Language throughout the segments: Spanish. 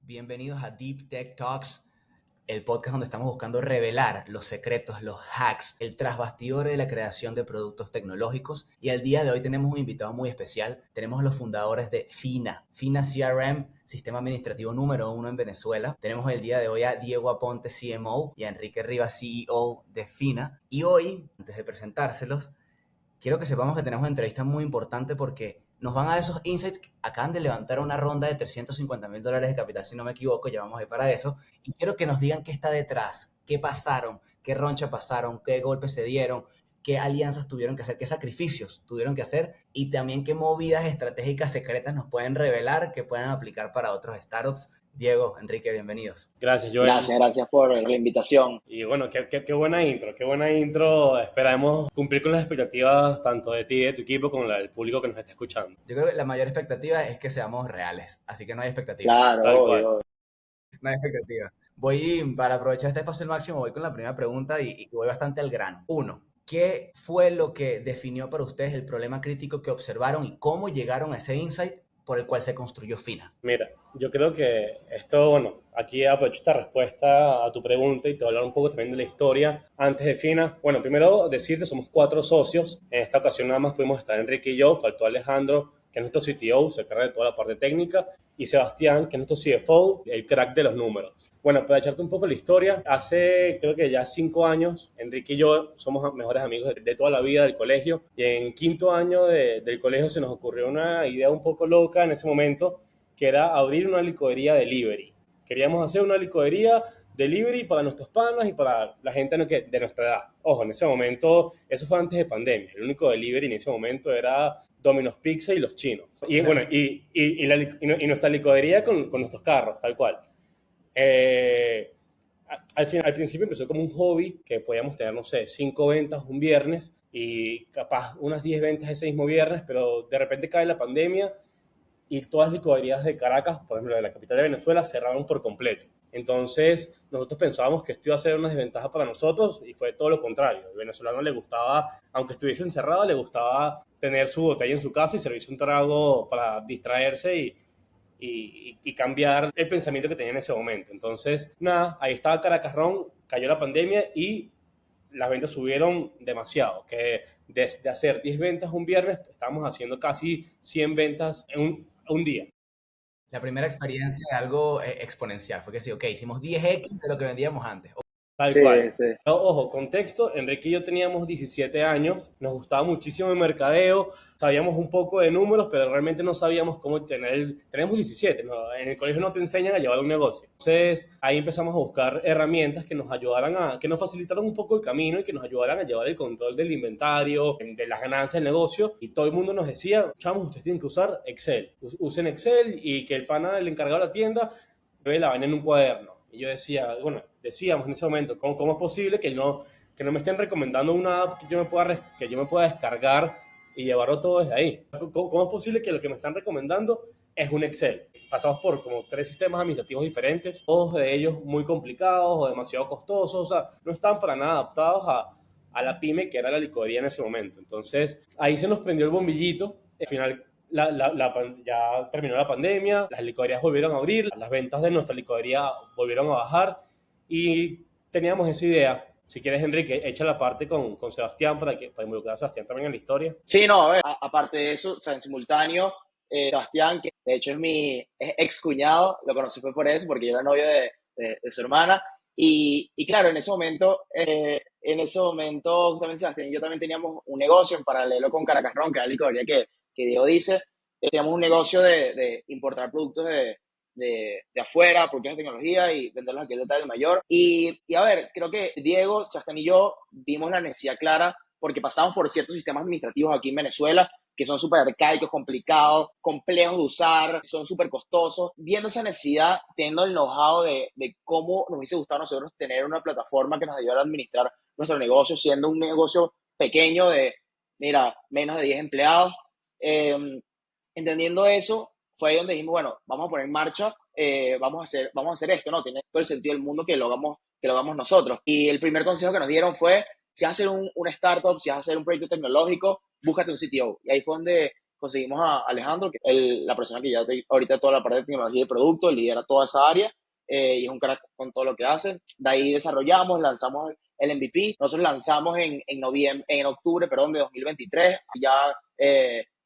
Bienvenidos a Deep Tech Talks, el podcast donde estamos buscando revelar los secretos, los hacks, el trasbastidor de la creación de productos tecnológicos. Y el día de hoy tenemos un invitado muy especial. Tenemos a los fundadores de Fina CRM, sistema administrativo número 1 en Venezuela. Tenemos el día de hoy a Diego Aponte, CMO, y a Enrique Rivas, CEO de Fina. Y hoy, antes de presentárselos, quiero que sepamos que tenemos una entrevista muy importante porque nos van a dar esos insights. Acaban de levantar una ronda de $350,000 de capital, si no me equivoco, ya vamos a ir para eso. Y quiero que nos digan qué está detrás, qué pasaron, qué roncha pasaron, qué golpes se dieron, qué alianzas tuvieron que hacer, qué sacrificios tuvieron que hacer y también qué movidas estratégicas secretas nos pueden revelar que puedan aplicar para otros startups. Diego, Enrique, bienvenidos. Gracias, Joel. Gracias por la invitación. Y bueno, qué buena intro, qué buena intro. Esperamos cumplir con las expectativas tanto de ti y de tu equipo como del público que nos está escuchando. Yo creo que la mayor expectativa es que seamos reales, así que no hay expectativa. Claro, Tal cual. obvio. No hay expectativa. Para aprovechar este espacio al máximo, voy con la primera pregunta y voy bastante al grano. Uno, ¿qué fue lo que definió para ustedes el problema crítico que observaron y cómo llegaron a ese insight por el cual se construyó Fina? Mira, yo creo que esto, bueno, aquí aprovecho esta respuesta a tu pregunta y te voy a hablar un poco también de la historia antes de Fina. Bueno, primero decirte, somos 4 socios. En esta ocasión nada más pudimos estar Enrique y yo, faltó Alejandro, que es nuestro CTO, se encarga de toda la parte técnica, y Sebastián, que es nuestro CFO, el crack de los números. Bueno, para echarte un poco la historia, hace creo que ya 5 años, Enrique y yo somos mejores amigos de toda la vida del colegio, y en quinto año del colegio se nos ocurrió una idea un poco loca en ese momento, que era abrir una licorería delivery. Queríamos hacer una licorería delivery para nuestros panas y para la gente de nuestra edad. Ojo, en ese momento, eso fue antes de pandemia, el único delivery en ese momento era Domino's Pizza y los chinos. Y bueno, y nuestra licorería con nuestros carros, tal cual. Al principio empezó como un hobby que podíamos tener, no sé, 5 ventas un viernes y capaz unas 10 ventas ese mismo viernes, pero de repente cae la pandemia y todas las licorerías de Caracas, por ejemplo, de la capital de Venezuela, cerraron por completo. Entonces, nosotros pensábamos que esto iba a ser una desventaja para nosotros y fue todo lo contrario. Al venezolano le gustaba, aunque estuviese encerrado, le gustaba tener su botella en su casa y servirse un trago para distraerse y cambiar el pensamiento que tenía en ese momento. Entonces, nada, ahí estaba Caracas Ron, cayó la pandemia y las ventas subieron demasiado, que desde hacer 10 ventas un viernes, estamos haciendo casi 100 ventas en un día. La primera experiencia de algo exponencial fue que sí, ok, hicimos 10x de lo que vendíamos antes. Tal Sí, cual. sí. Ojo, contexto, Enrique y yo teníamos 17 años, nos gustaba muchísimo el mercadeo, sabíamos un poco de números, pero realmente no sabíamos cómo tenemos 17, ¿no? En el colegio no te enseñan a llevar un negocio. Entonces, ahí empezamos a buscar herramientas que nos ayudaran que nos facilitaran un poco el camino y que nos ayudaran a llevar el control del inventario, de las ganancias del negocio. Y todo el mundo nos decía, chavos, ustedes tienen que usar Excel. Usen Excel y que el pana, el encargado de la tienda, ve la vaina en un cuaderno. Y yo decíamos en ese momento, ¿cómo es posible que no me estén recomendando una app que yo me pueda descargar y llevarlo todo desde ahí? ¿Cómo es posible que lo que me están recomendando es un Excel? Pasamos por como 3 sistemas administrativos diferentes, todos de ellos muy complicados o demasiado costosos, o sea, no estaban para nada adaptados a la pyme que era la licorería en ese momento. Entonces, ahí se nos prendió el bombillito. Al final, ya terminó la pandemia, las licorerías volvieron a abrir, las ventas de nuestra licorería volvieron a bajar y teníamos esa idea. Si quieres, Enrique, echa la parte con Sebastián para involucrar a Sebastián también en la historia. Sí, no, a ver, aparte de eso, o sea, en simultáneo, Sebastián, que de hecho es mi ex cuñado, lo conocí fue por eso, porque yo era novio de su hermana. Y claro, en ese momento, justamente Sebastián y yo también teníamos un negocio en paralelo con Caracas Ron, que era la licorería que Diego dice. Teníamos un negocio de importar productos de afuera, productos de tecnología y venderlos aquí en Total del Mayor. Y a ver, creo que Diego, Sebastián y yo vimos la necesidad clara porque pasamos por ciertos sistemas administrativos aquí en Venezuela que son súper arcaicos, complicados, complejos de usar, son súper costosos. Viendo esa necesidad, teniendo el know-how de cómo nos hubiese gustado a nosotros tener una plataforma que nos ayudara a administrar nuestro negocio, siendo un negocio pequeño de, mira, menos de 10 empleados. Entendiendo eso, fue ahí donde dijimos, bueno, vamos a poner en marcha, vamos a hacer esto, ¿no? Tiene todo el sentido del mundo que lo hagamos nosotros. Y el primer consejo que nos dieron fue, si vas a hacer una startup, si vas a hacer un proyecto tecnológico, búscate un CTO. Y ahí fue donde conseguimos a Alejandro, que es la persona que ya ahorita toda la parte de tecnología y producto, lidera toda esa área, y es un crack con todo lo que hace. De ahí desarrollamos, lanzamos el MVP. Nosotros lanzamos en octubre, perdón, de 2023, ya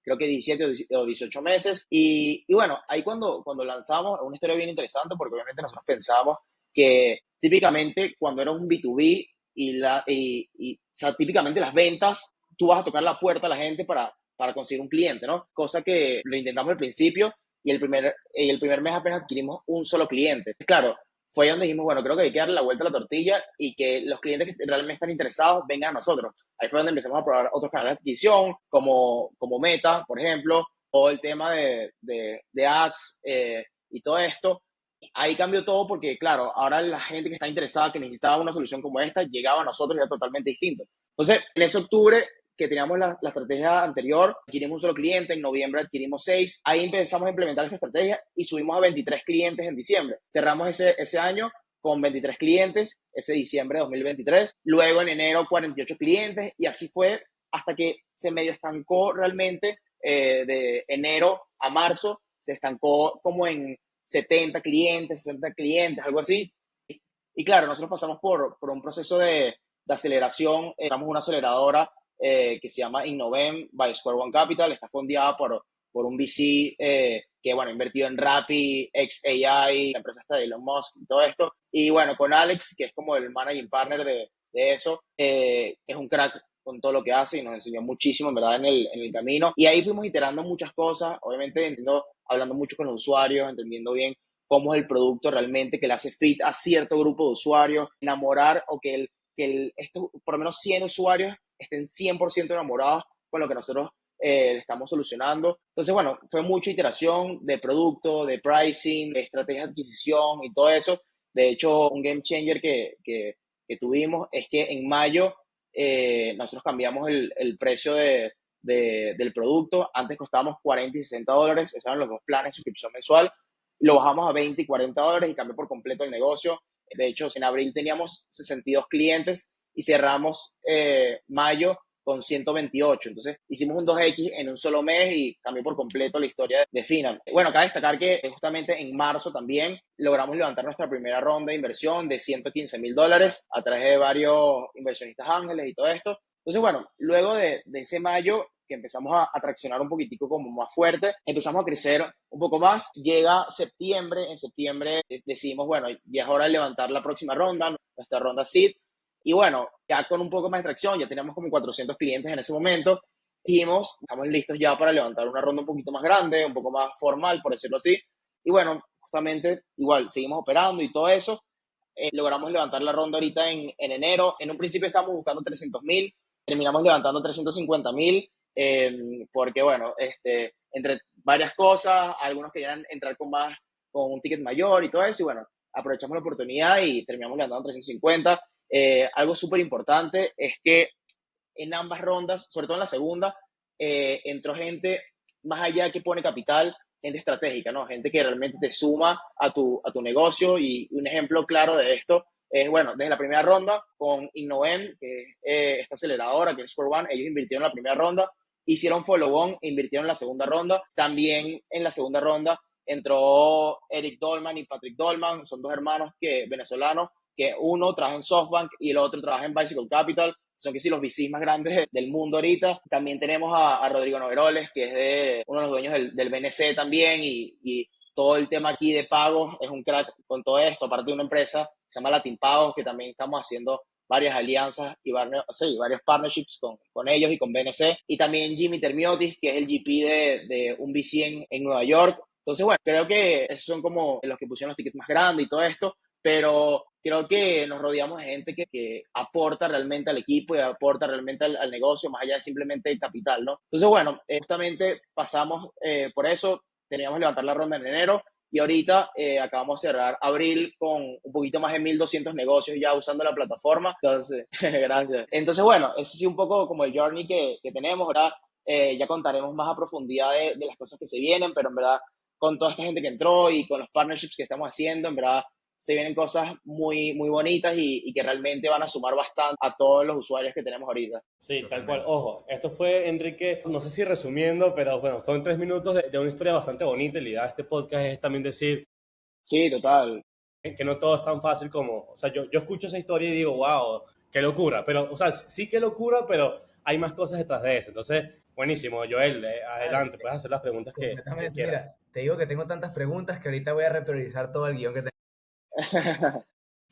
creo que 17 o 18 meses. Y bueno, ahí cuando lanzamos, es una historia bien interesante porque obviamente nosotros pensamos que típicamente cuando era un B2B o sea, típicamente las ventas, tú vas a tocar la puerta a la gente para conseguir un cliente, ¿no? Cosa que lo intentamos al principio y el primer mes apenas adquirimos un solo cliente. Claro, fue ahí donde dijimos, bueno, creo que hay que darle la vuelta a la tortilla y que los clientes que realmente están interesados vengan a nosotros. Ahí fue donde empezamos a probar otros canales de adquisición, como Meta, por ejemplo, o el tema de ads y todo esto. Ahí cambió todo porque, claro, ahora la gente que está interesada, que necesitaba una solución como esta, llegaba a nosotros y era totalmente distinto. Entonces, en ese octubre que teníamos la estrategia anterior, adquirimos un solo cliente, en noviembre adquirimos 6, ahí empezamos a implementar esta estrategia y subimos a 23 clientes en diciembre. Cerramos ese año con 23 clientes, ese diciembre de 2023, luego en enero 48 clientes y así fue hasta que se medio estancó realmente de enero a marzo, se estancó como en 70 clientes, 60 clientes, algo así. Y claro, nosotros pasamos por un proceso de aceleración, éramos una aceleradora que se llama Innovem by Square One Capital, está fondeada por un VC que, bueno, ha invertido en Rappi, XAI, la empresa está de Elon Musk y todo esto. Y bueno, con Alex, que es como el managing partner de eso, es un crack con todo lo que hace y nos enseñó muchísimo, en verdad, en el camino. Y ahí fuimos iterando muchas cosas, obviamente hablando mucho con los usuarios, entendiendo bien cómo es el producto realmente, que le hace fit a cierto grupo de usuarios, enamorar o estos, por lo menos 100 usuarios estén 100% enamorados con lo que nosotros le estamos solucionando. Entonces, bueno, fue mucha iteración de producto, de pricing, de estrategia de adquisición y todo eso. De hecho, un game changer que tuvimos es que en mayo nosotros cambiamos el precio del producto. Antes costábamos $40 y $60, esos eran los dos planes de suscripción mensual. Lo bajamos a $20 y $40 y cambió por completo el negocio. De hecho, en abril teníamos 62 clientes y cerramos mayo con 128. Entonces, hicimos un 2X en un solo mes y cambió por completo la historia de Finam. Bueno, cabe destacar que justamente en marzo también logramos levantar nuestra primera ronda de inversión de $115,000 a través de varios inversionistas ángeles y todo esto. Entonces, bueno, luego de ese mayo que empezamos a traccionar un poquitico como más fuerte, empezamos a crecer un poco más, llega septiembre, en septiembre decidimos, bueno, ya es hora de levantar la próxima ronda, nuestra ronda seed, y bueno, ya con un poco más de tracción, ya teníamos como 400 clientes en ese momento, dijimos, estamos listos ya para levantar una ronda un poquito más grande, un poco más formal, por decirlo así, y bueno, justamente igual, seguimos operando y todo eso, logramos levantar la ronda ahorita en enero, en un principio estábamos buscando 300,000, terminamos levantando 350,000, porque bueno, entre varias cosas, algunos querían entrar con un ticket mayor y todo eso, y bueno, aprovechamos la oportunidad y terminamos levantando 350. Algo súper importante es que en ambas rondas, sobre todo en la segunda, entró gente más allá que pone capital, gente estratégica, ¿no? Gente que realmente te suma a tu negocio, y un ejemplo claro de esto es, bueno, desde la primera ronda con Innovem, que es esta aceleradora, que es Square One, ellos invirtieron en la primera ronda, hicieron follow-on e invirtieron en la segunda ronda. También en la segunda ronda entró Eric Dolman y Patrick Dolman, son dos hermanos venezolanos, que uno trabaja en SoftBank y el otro trabaja en Bicycle Capital, son que sí los VCs más grandes del mundo ahorita. También tenemos a Rodrigo Noveroles, que es uno de los dueños del BNC también, y todo el tema aquí de pagos, es un crack con todo esto, aparte de una empresa que se llama Latin Pagos, que también estamos haciendo varias alianzas y varios partnerships con ellos y con BNC. Y también Jimmy Termiotis, que es el GP de un VC en Nueva York. Entonces, bueno, creo que esos son como los que pusieron los tickets más grandes y todo esto, pero creo que nos rodeamos de gente que aporta realmente al equipo y aporta realmente al negocio, más allá de simplemente el capital, ¿no? Entonces, bueno, justamente pasamos por eso, teníamos que levantar la ronda en enero, y ahorita acabamos de cerrar abril con un poquito más de 1,200 negocios ya usando la plataforma. Entonces, gracias. Entonces, bueno, ese sí un poco como el journey que tenemos. Ahora ya contaremos más a profundidad de las cosas que se vienen, pero en verdad, con toda esta gente que entró y con los partnerships que estamos haciendo, en verdad, se vienen cosas muy, muy bonitas y que realmente van a sumar bastante a todos los usuarios que tenemos ahorita. Sí, tal cual. Totalmente. Ojo, esto fue, Enrique, no sé si resumiendo, pero bueno, fueron 3 minutos de una historia bastante bonita. Y la idea de este podcast es también decir Sí, total. que no todo es tan fácil como, o sea, yo escucho esa historia y digo, wow, qué locura, pero, o sea, sí que locura, pero hay más cosas detrás de eso. Entonces, buenísimo, Joel, Dale, adelante, puedes hacer las preguntas que completamente. quieras. Mira, te digo que tengo tantas preguntas que ahorita voy a repriorizar todo el guión que tengo.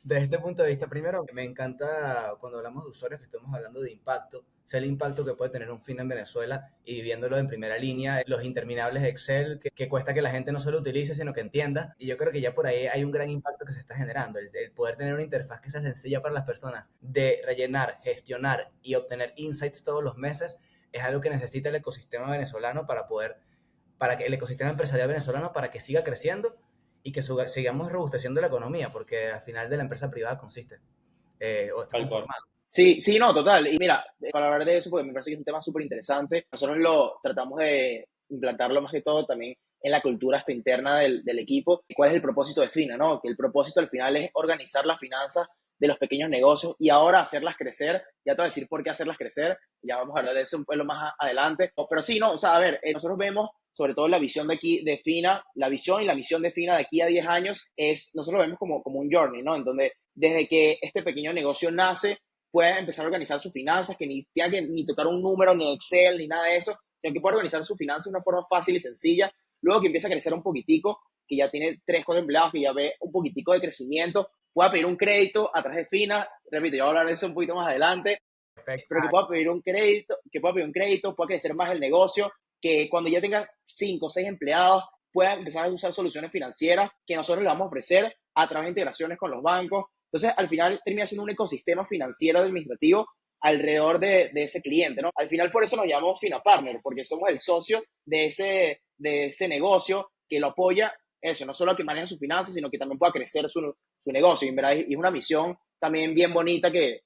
Desde este punto de vista, primero, me encanta cuando hablamos de usuarios que estamos hablando de impacto, sé el impacto que puede tener un Fina en Venezuela y viviéndolo en primera línea, los interminables Excel que cuesta que la gente no solo utilice, sino que entienda. Y yo creo que ya por ahí hay un gran impacto que se está generando, el poder tener una interfaz que sea sencilla para las personas de rellenar, gestionar y obtener insights todos los meses, es algo que necesita el ecosistema venezolano para que el ecosistema empresarial venezolano para que siga creciendo y que sigamos robusteciendo la economía, porque al final de la empresa privada consiste, o está Tal cual. conformado. Sí, sí, no, total. Y mira, para hablar de eso, porque me parece que es un tema súper interesante, nosotros lo tratamos de implantarlo más que todo también en la cultura hasta interna del equipo. ¿Cuál es el propósito de Fina, no? Que el propósito al final es organizar las finanzas de los pequeños negocios y ahora hacerlas crecer. Ya te voy a decir por qué hacerlas crecer, ya vamos a hablar de eso un poco más adelante. Pero sí, no, o sea, a ver, nosotros vemos sobre todo la visión de aquí de Fina, la visión y la misión de Fina de aquí a 10 años nosotros lo vemos como un journey, ¿no? En donde desde que este pequeño negocio nace, puede empezar a organizar sus finanzas, que ni tenga que ni tocar un número, ni Excel, ni nada de eso, sino que puede organizar sus finanzas de una forma fácil y sencilla. Luego que empieza a crecer un poquitico, que ya tiene 3, 4 empleados, que ya ve un poquitico de crecimiento, pueda pedir un crédito a través de Fina. Repito, yo voy a hablar de eso un poquito más adelante, Perfecto. pero que pueda pedir un crédito, pueda crecer más el negocio, que cuando ya tenga 5 o 6 empleados, pueda empezar a usar soluciones financieras que nosotros le vamos a ofrecer a través de integraciones con los bancos. Entonces, al final termina siendo un ecosistema financiero administrativo alrededor de ese cliente, ¿no? Al final, por eso nos llamamos Fina Partner, porque somos el socio de ese negocio que lo apoya, eso, no solo que maneja sus finanzas, sino que también pueda crecer su negocio. Y en verdad es una misión también bien bonita que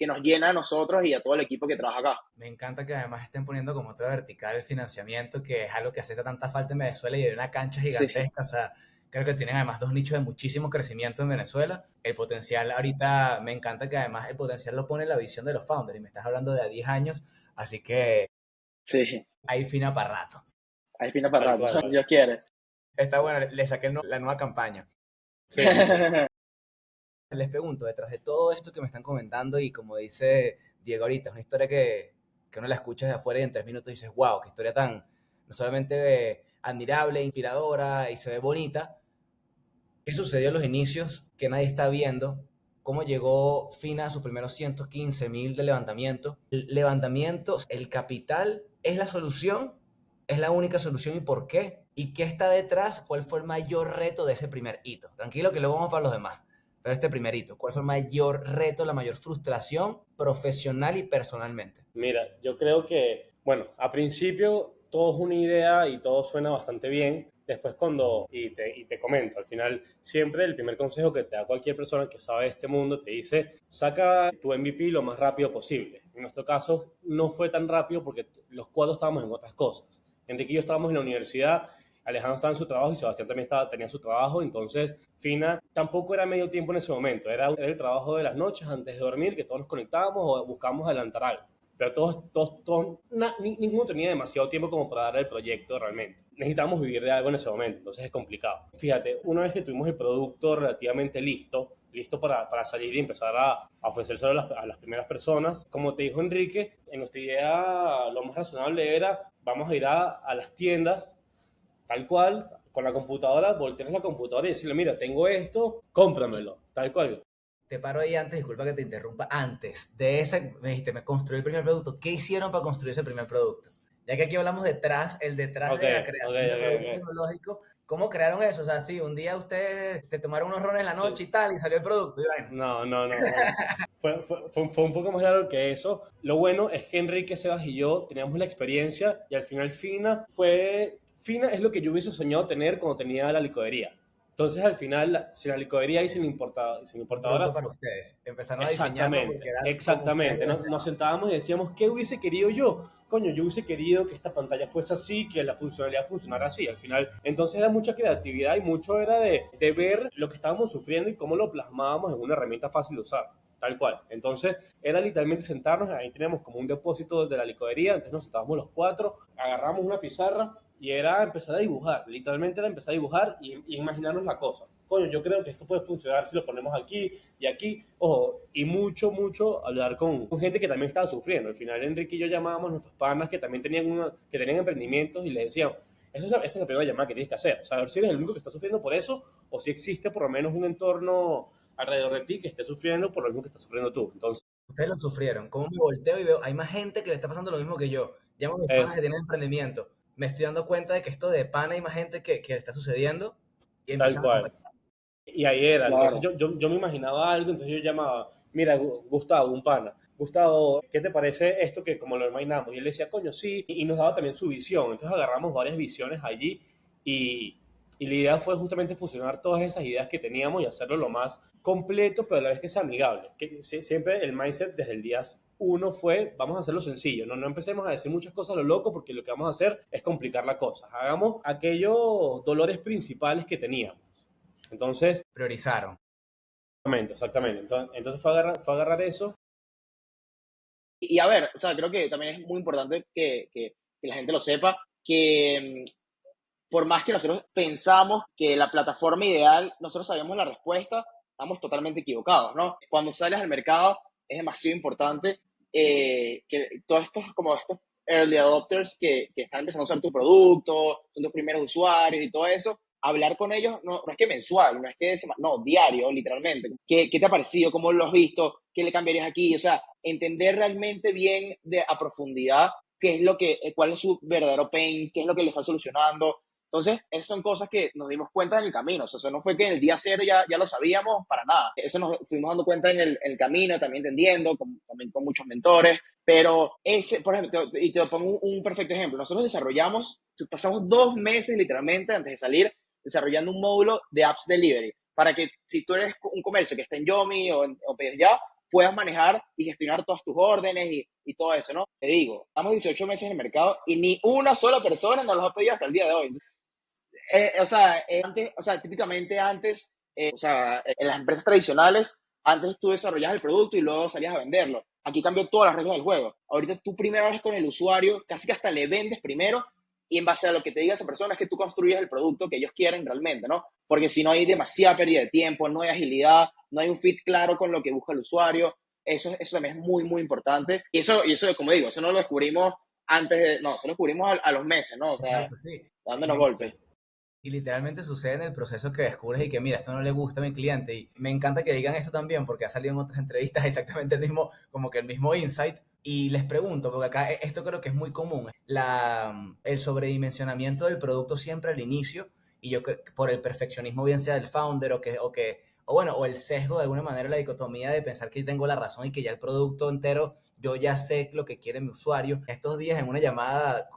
nos llena a nosotros y a todo el equipo que trabaja acá. Me encanta que además estén poniendo como otra vertical el financiamiento, que es algo que hace tanta falta en Venezuela y hay una cancha Sí, gigantesca. O sea, creo que tienen además dos nichos de muchísimo crecimiento en Venezuela. El potencial ahorita, me encanta que además el potencial lo pone la visión de los founders y me estás hablando de a 10 años, así que sí, hay Fina para rato. hay Fina Tal para cual. rato, Dios quiere. Está bueno, le saqué la nueva campaña. Sí, sí, sí. Les pregunto, detrás de todo esto que me están comentando y como dice Diego ahorita, es una historia que uno la escucha de afuera y en 3 minutos dices, wow, qué historia tan, no solamente admirable, inspiradora y se ve bonita. ¿Qué sucedió en los inicios que nadie está viendo? ¿Cómo llegó Fina a sus primeros 115.000 de levantamiento? El levantamiento, el capital, ¿es la solución? ¿Es la única solución y por qué? ¿Y qué está detrás? ¿Cuál fue el mayor reto de ese primer hito? Tranquilo que luego vamos para los demás. Pero este primer hito, ¿cuál fue el mayor reto, la mayor frustración profesional y personalmente? Mira, yo creo que, bueno, a principio todo es una idea y todo suena bastante bien. Después y te comento, al final siempre el primer consejo que te da cualquier persona que sabe de este mundo te dice, saca tu MVP lo más rápido posible. En nuestro caso no fue tan rápido porque los cuatro estábamos en otras cosas. Enrique y yo estábamos en la universidad, Alejandro estaba en su trabajo y Sebastián también tenía su trabajo, entonces Fina tampoco era medio tiempo en ese momento, era el trabajo de las noches antes de dormir, que todos nos conectábamos o buscábamos adelantar algo. Pero ninguno tenía demasiado tiempo como para dar el proyecto realmente. Necesitábamos vivir de algo en ese momento, entonces es complicado. Fíjate, una vez que tuvimos el producto relativamente listo para salir y empezar a ofrecérselo a las primeras personas, como te dijo Enrique, en nuestra idea lo más razonable era, vamos a ir a las tiendas, tal cual, con la computadora, voltear la computadora y decirle, mira, tengo esto, cómpramelo, tal cual. Te paro ahí antes, disculpa que te interrumpa. Antes de ese, me dijiste, me construí el primer producto. ¿Qué hicieron para construir ese primer producto? Ya que aquí hablamos el detrás Ok, de la ok, creación de productos ok. tecnológicos. ¿Cómo crearon eso? O sea, sí, un día ustedes se tomaron unos rones en la Sí. noche y tal, y salió el producto. Y bueno, No, no, no, no. Fue un poco más largo que eso. Lo bueno es que Enrique, Sebas y yo teníamos la experiencia y al final Fina es lo que yo hubiese soñado tener cuando tenía la licorería. Entonces al final, si la licorería y sin un producto importadora, para ustedes. Empezaron a diseñarlo porque exactamente, era como ustedes exactamente. lo Nos deseaban. sentábamos y decíamos, ¿qué hubiese querido yo? coño, yo hubiese querido que esta pantalla fuese así, que la funcionalidad funcionara así. Al final, entonces era mucha creatividad y mucho era de ver lo que estábamos sufriendo y cómo lo plasmábamos en una herramienta fácil de usar. Tal cual. Entonces, era literalmente sentarnos, ahí teníamos como un depósito de la licorería, entonces nos sentábamos los cuatro, agarramos una pizarra y era empezar a dibujar. Literalmente era empezar a dibujar y imaginarnos la cosa. Coño, yo creo que esto puede funcionar si lo ponemos aquí y aquí. Ojo, y mucho hablar con gente que también estaba sufriendo. Al final, Enrique y yo llamábamos a nuestros panas que también que tenían emprendimientos y les decíamos, esa es la primera llamada que tienes que hacer. Saber si eres el único que está sufriendo por eso o si existe por lo menos un entorno alrededor de ti que esté sufriendo por lo mismo que estás sufriendo tú. Entonces, Ustedes lo sufrieron. ¿Cómo me volteo y veo? Hay más gente que le está pasando lo mismo que yo. Llamo a mis panas es que tienen emprendimiento. Me estoy dando cuenta de que esto de pana hay más gente que le está sucediendo y tal empiezan a cual. conversar. Y ahí era, entonces Claro. yo me imaginaba algo, entonces yo llamaba, mira, Gustavo, un pana, Gustavo, ¿qué te parece esto que como lo imaginamos? Y él decía, coño, sí, y nos daba también su visión, entonces agarramos varias visiones allí y, y la idea fue justamente fusionar todas esas ideas que teníamos y hacerlo lo más completo, pero a la vez que sea amigable. Que siempre el mindset desde el día uno fue, vamos a hacerlo sencillo, no empecemos a decir muchas cosas a lo loco porque lo que vamos a hacer es complicar la cosa. Hagamos aquellos dolores principales que teníamos. Entonces, Priorizaron. exactamente. Entonces fue agarrar eso. Y a ver, o sea, creo que también es muy importante que la gente lo sepa, que por más que nosotros pensamos que la plataforma ideal, nosotros sabemos la respuesta, estamos totalmente equivocados, ¿no? Cuando sales al mercado es demasiado importante que todos estos early adopters que están empezando a usar tu producto, son tus primeros usuarios y todo eso, hablar con ellos no es que mensual, no es que no, diario, literalmente. ¿Qué te ha parecido? ¿Cómo lo has visto? ¿Qué le cambiarías aquí? O sea, entender realmente bien a profundidad qué es cuál es su verdadero pain, qué es lo que le está solucionando. Entonces, esas son cosas que nos dimos cuenta en el camino. O sea, eso no fue que en el día cero ya lo sabíamos para nada. Eso nos fuimos dando cuenta en el camino, también entendiendo, también con muchos mentores. Pero por ejemplo, y te pongo un perfecto ejemplo. Nosotros pasamos 2 meses literalmente antes de salir, desarrollando un módulo de apps delivery para que si tú eres un comercio que está en Yomi o Pedidos Ya, puedas manejar y gestionar todas tus órdenes y todo eso, ¿no? Te digo, estamos 18 meses en el mercado y ni una sola persona nos los ha pedido hasta el día de hoy. Típicamente antes, en las empresas tradicionales, antes tú desarrollabas el producto y luego salías a venderlo. Aquí cambió todas las reglas del juego. Ahorita tú primero hablas con el usuario, casi que hasta le vendes primero y en base a lo que te diga esa persona es que tú construyes el producto que ellos quieren realmente, ¿no? Porque si no hay demasiada pérdida de tiempo, no hay agilidad, no hay un fit claro con lo que busca el usuario. Eso también es muy, muy importante. Y eso, como digo, eso no lo descubrimos eso lo descubrimos a los meses, ¿no? O sea, Exacto, sí. dándonos golpes. Y literalmente sucede en el proceso que descubres y que, mira, esto no le gusta a mi cliente. Y me encanta que digan esto también porque ha salido en otras entrevistas exactamente el mismo, como que el mismo insight. Y les pregunto, porque acá esto creo que es muy común, el sobredimensionamiento del producto siempre al inicio, y yo creo que por el perfeccionismo, bien sea del founder o bueno, o el sesgo de alguna manera, la dicotomía de pensar que tengo la razón y que ya el producto entero, yo ya sé lo que quiere mi usuario. Estos días en una llamada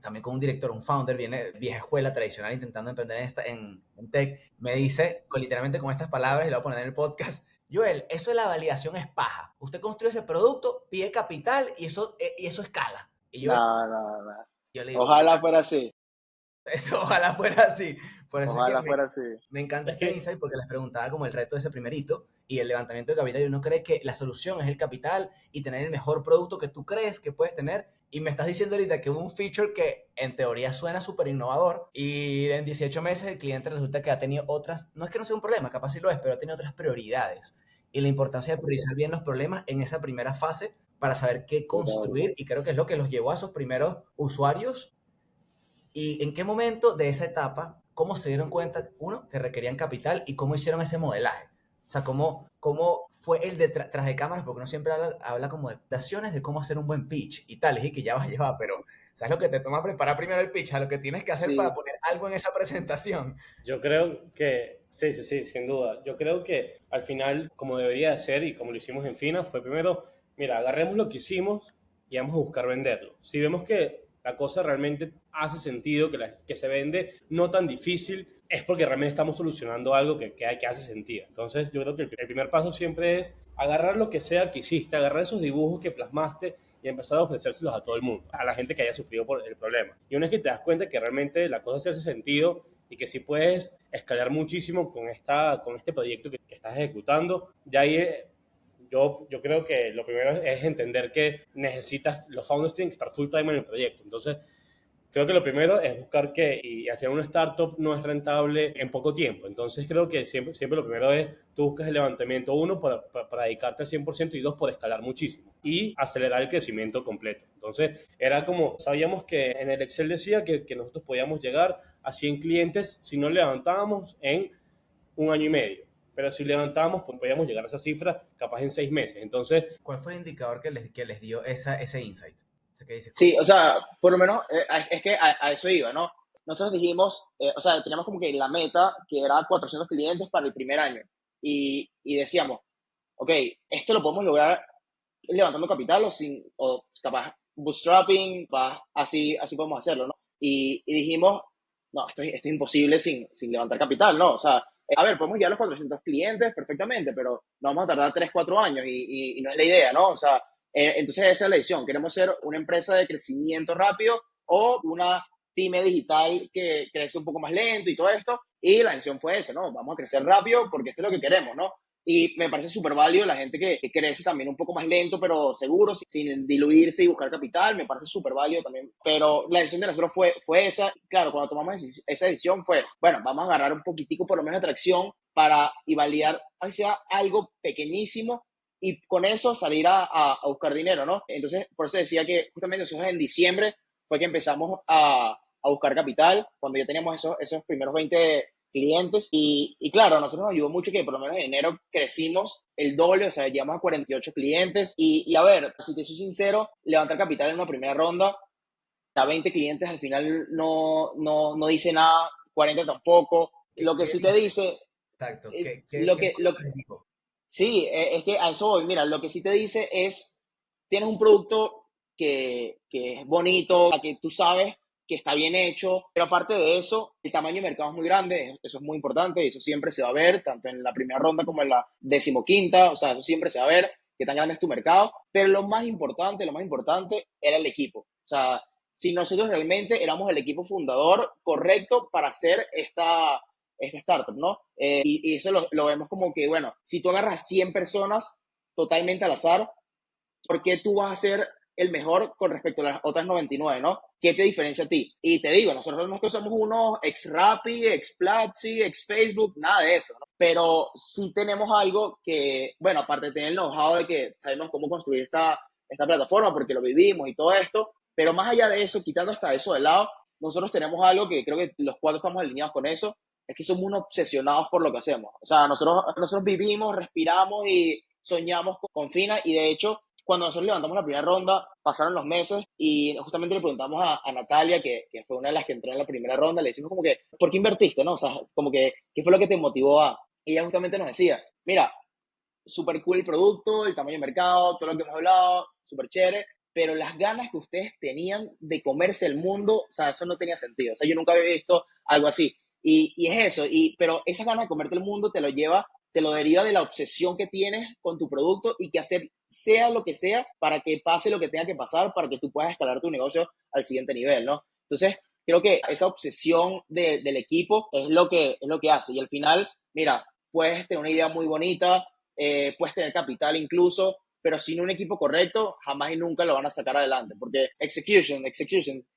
también con un director, un founder, viene vieja escuela tradicional intentando emprender en tech, me dice literalmente con estas palabras, y lo voy a poner en el podcast: Joel, eso de la validación es paja. Usted construye ese producto, pide capital y eso escala. Y yo, No, no, no. yo le digo, Ojalá fuera así. eso ojalá fuera así. Por eso es que Ojalá fuera así. me encanta Es este que insight porque les preguntaba como el reto de ese primerito y el levantamiento de capital y uno cree que la solución es el capital y tener el mejor producto que tú crees que puedes tener y me estás diciendo ahorita que un feature que en teoría suena súper innovador y en 18 meses el cliente resulta que ha tenido otras, no es que no sea un problema, capaz sí lo es, pero ha tenido otras prioridades y la importancia de priorizar bien los problemas en esa primera fase para saber qué Total. construir y creo que es lo que los llevó a esos primeros usuarios. ¿Y en qué momento de esa etapa, cómo se dieron cuenta, uno, que requerían capital y cómo hicieron ese modelaje? O sea, cómo fue el detrás de cámaras, porque uno siempre habla como de acciones de cómo hacer un buen pitch y tal, y que ya va a llevar, pero ¿sabes lo que te toma preparar primero el pitch? A lo que tienes que hacer para Sí, poner algo en esa presentación. yo creo que, sí, sin duda. Yo creo que al final, como debería de ser y como lo hicimos en Fina, fue primero, mira, agarremos lo que hicimos y vamos a buscar venderlo. Si vemos que la cosa realmente hace sentido, que se vende no tan difícil, es porque realmente estamos solucionando algo que hace sentido. Entonces yo creo que el primer paso siempre es agarrar lo que sea que hiciste, agarrar esos dibujos que plasmaste y empezar a ofrecérselos a todo el mundo, a la gente que haya sufrido por el problema. Y una vez que te das cuenta que realmente la cosa se hace sentido y que sí puedes escalar muchísimo con este proyecto que estás ejecutando, ya ahí yo creo que lo primero es entender que los founders tienen que estar full time en el proyecto. Entonces, creo que lo primero es buscar y al final una startup no es rentable en poco tiempo. Entonces creo que siempre lo primero es, tú buscas el levantamiento, uno, para dedicarte al 100% y dos, por escalar muchísimo y acelerar el crecimiento completo. Entonces era como, sabíamos que en el Excel decía que nosotros podíamos llegar a 100 clientes si no levantábamos en un año y medio. Pero si levantábamos, pues podíamos llegar a esa cifra capaz en 6 meses. Entonces, ¿Cuál fue el indicador que les dio ese insight? O sea, que dices, Sí, o sea, por lo menos es que a eso iba, ¿no? Nosotros dijimos, o sea, teníamos como que la meta que era 400 clientes para el primer año y decíamos, ok, esto lo podemos lograr levantando capital o capaz bootstrapping, así podemos hacerlo, ¿no? Y dijimos, no, esto es imposible sin levantar capital, ¿no? O sea, a ver, podemos llegar a los 400 clientes perfectamente, pero no vamos a tardar 3 4 años y no es la idea, ¿no? O sea, entonces esa es la decisión. Queremos ser una empresa de crecimiento rápido o una pyme digital que crece un poco más lento y todo esto. Y la decisión fue esa, ¿no? Vamos a crecer rápido porque esto es lo que queremos, ¿no? Y me parece súper válido la gente que crece también un poco más lento, pero seguro, sin diluirse y buscar capital. Me parece súper válido también. Pero la decisión de nosotros fue esa. Claro, cuando tomamos esa decisión fue, bueno, vamos a agarrar un poquitico por lo menos de tracción y validar hacia algo pequeñísimo y con eso salir a buscar dinero, ¿no? Entonces, por eso decía que justamente nosotros en diciembre fue que empezamos a buscar capital, cuando ya teníamos esos primeros 20 clientes y claro, a nosotros nos ayudó mucho que por lo menos en enero crecimos el doble, o sea, llegamos a 48 clientes y a ver, si te soy sincero, levantar capital en una primera ronda, a 20 clientes al final no dice nada, 40 tampoco, ¿qué, lo que qué sí te dijo? dice Exacto, es ¿qué fue lo que les dijo? sí, es que a eso voy. Mira, lo que sí te dice es, tienes un producto que es bonito, que tú sabes que está bien hecho, pero aparte de eso, el tamaño de mercado es muy grande, eso es muy importante, y eso siempre se va a ver, tanto en la primera ronda como en la decimoquinta, o sea, eso siempre se va a ver, qué tan grande es tu mercado, pero lo más importante era el equipo. O sea, si nosotros realmente éramos el equipo fundador correcto para hacer esta startup, ¿no? Y eso lo vemos como que, bueno, si tú agarras 100 personas totalmente al azar, ¿por qué tú vas a ser el mejor con respecto a las otras 99, ¿no? ¿Qué te diferencia a ti? Y te digo, nosotros no es que somos unos ex Rappi, ex Platzi, ex Facebook, nada de eso, ¿no? Pero sí tenemos algo que, bueno, aparte de tener el know-how de que sabemos cómo construir esta plataforma porque lo vivimos y todo esto, pero más allá de eso, quitando hasta eso de lado, nosotros tenemos algo que creo que los cuatro estamos alineados con eso, es que somos unos obsesionados por lo que hacemos. O sea, nosotros vivimos, respiramos y soñamos con Fina y de hecho cuando nosotros levantamos la primera ronda, pasaron los meses y justamente le preguntamos a Natalia, que fue una de las que entró en la primera ronda, le decimos como que, ¿por qué invertiste? ¿No? O sea, como que, ¿qué fue lo que te motivó a? Y ella justamente nos decía, mira, súper cool el producto, el tamaño de mercado, todo lo que hemos hablado, súper chévere, pero las ganas que ustedes tenían de comerse el mundo, o sea, eso no tenía sentido. O sea, yo nunca había visto algo así. Y es eso, pero esa ganas de comerte el mundo te lo deriva de la obsesión que tienes con tu producto y que hacer sea lo que sea para que pase lo que tenga que pasar para que tú puedas escalar tu negocio al siguiente nivel, ¿no? Entonces, creo que esa obsesión del equipo es lo que hace. Y al final, mira, puedes tener una idea muy bonita, puedes tener capital incluso, pero sin un equipo correcto, jamás y nunca lo van a sacar adelante, porque execution,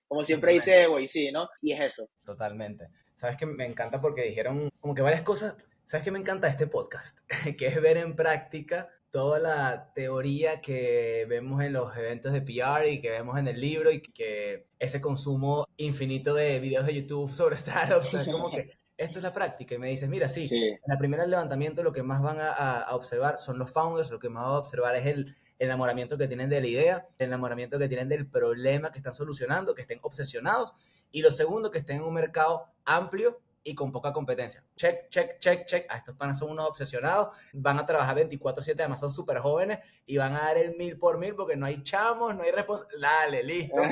como siempre dice Totalmente, güey, sí, ¿no? Y es eso. totalmente. Sabes que me encanta porque dijeron como que varias cosas. ¿Sabes qué me encanta de este podcast? Que es ver en práctica toda la teoría que vemos en los eventos de PR y que vemos en el libro y que ese consumo infinito de videos de YouTube sobre startups, es como que esto es la práctica. Y me dices, mira, sí, Sí, en la primera levantamiento lo que más van a observar son los founders, lo que más van a observar es el enamoramiento que tienen de la idea, el enamoramiento que tienen del problema que están solucionando, que estén obsesionados. Y lo segundo, que estén en un mercado amplio y con poca competencia. Check, check, check, check. A estos panas son unos obsesionados. Van a trabajar 24/7, además son súper jóvenes y van a dar el 1000 por 1000 porque no hay chamos, no hay responsabilidad. Dale, listo.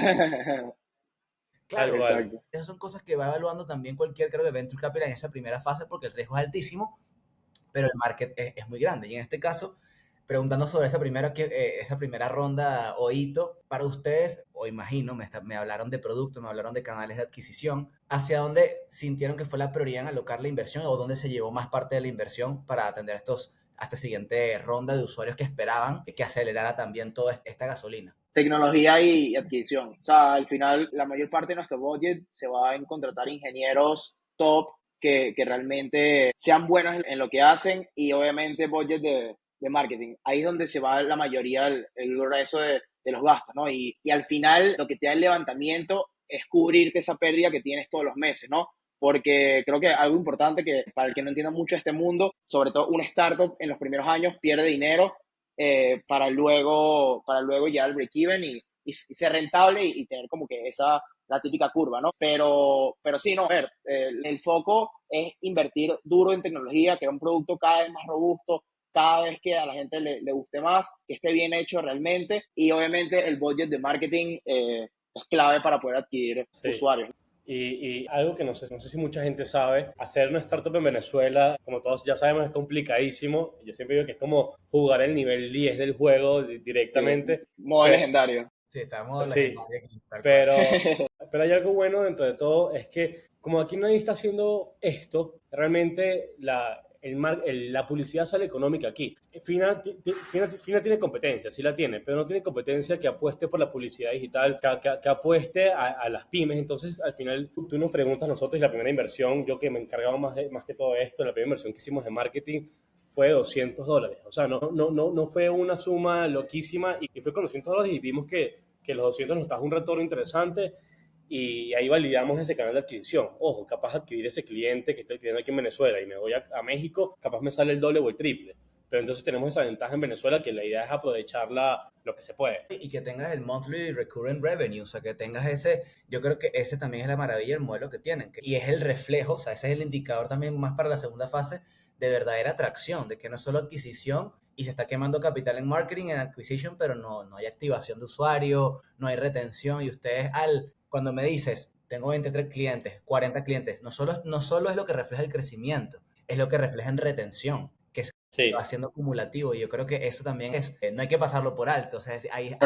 Claro, tal cual. Exacto. esas son cosas que va evaluando también cualquier, creo que Venture Capital en esa primera fase, porque el riesgo es altísimo, pero el market es muy grande. Y en este caso, preguntando sobre esa primera ronda o hito, para ustedes, o imagino, me hablaron de producto, me hablaron de canales de adquisición, ¿hacia dónde sintieron que fue la prioridad en alocar la inversión o dónde se llevó más parte de la inversión para atender a esta siguiente ronda de usuarios que esperaban que acelerara también toda esta gasolina? Tecnología y adquisición. O sea, al final, la mayor parte de nuestro budget se va en contratar ingenieros top que realmente sean buenos en lo que hacen y obviamente budget de marketing. Ahí es donde se va la mayoría, el grueso de los gastos, ¿no? Y al final, lo que te da el levantamiento es cubrirte esa pérdida que tienes todos los meses, ¿no? Porque creo que algo importante que para el que no entienda mucho este mundo, sobre todo una startup en los primeros años pierde dinero para luego ya el break-even y ser rentable y tener como que la típica curva, ¿no? Pero sí, no, a ver, el foco es invertir duro en tecnología, crear un producto cada vez más robusto, cada vez que a la gente le guste más, que esté bien hecho realmente y obviamente el budget de marketing es clave para poder adquirir Sí. usuarios. Y algo que no sé si mucha gente sabe, hacer una startup en Venezuela, como todos ya sabemos, es complicadísimo. Yo siempre digo que es como jugar el nivel 10 del juego directamente. Modo Pe- legendario. Sí, estamos sí, legendarios aquí, tal cual. pero, pero hay algo bueno dentro de todo, es que como aquí nadie está haciendo esto, realmente la publicidad sale económica aquí. Fina tiene competencia, sí la tiene, pero no tiene competencia que apueste por la publicidad digital, que apueste a las pymes. Entonces, al final, tú nos preguntas a nosotros, y la primera inversión, yo que me encargaba más que todo esto, la primera inversión que hicimos de marketing fue $200. O sea, no fue una suma loquísima y fue con $200 y vimos que los 200 nos da un retorno interesante y ahí validamos ese canal de adquisición. Ojo, capaz de adquirir ese cliente que estoy teniendo aquí en Venezuela y me voy a México, capaz me sale el doble o el triple. Pero entonces tenemos esa ventaja en Venezuela que la idea es aprovecharla lo que se puede. Y que tengas el monthly recurrent revenue, o sea, que tengas yo creo que ese también es la maravilla del modelo que tienen, y es el reflejo, o sea, ese es el indicador también más para la segunda fase de verdadera atracción, de que no es solo adquisición y se está quemando capital en marketing, en acquisition, pero no hay activación de usuario, no hay retención, y ustedes cuando me dices, tengo 23 clientes, 40 clientes, no solo es lo que refleja el crecimiento, es lo que refleja en retención, que va Sí, siendo acumulativo, y yo creo que eso también no hay que pasarlo por alto, o sea,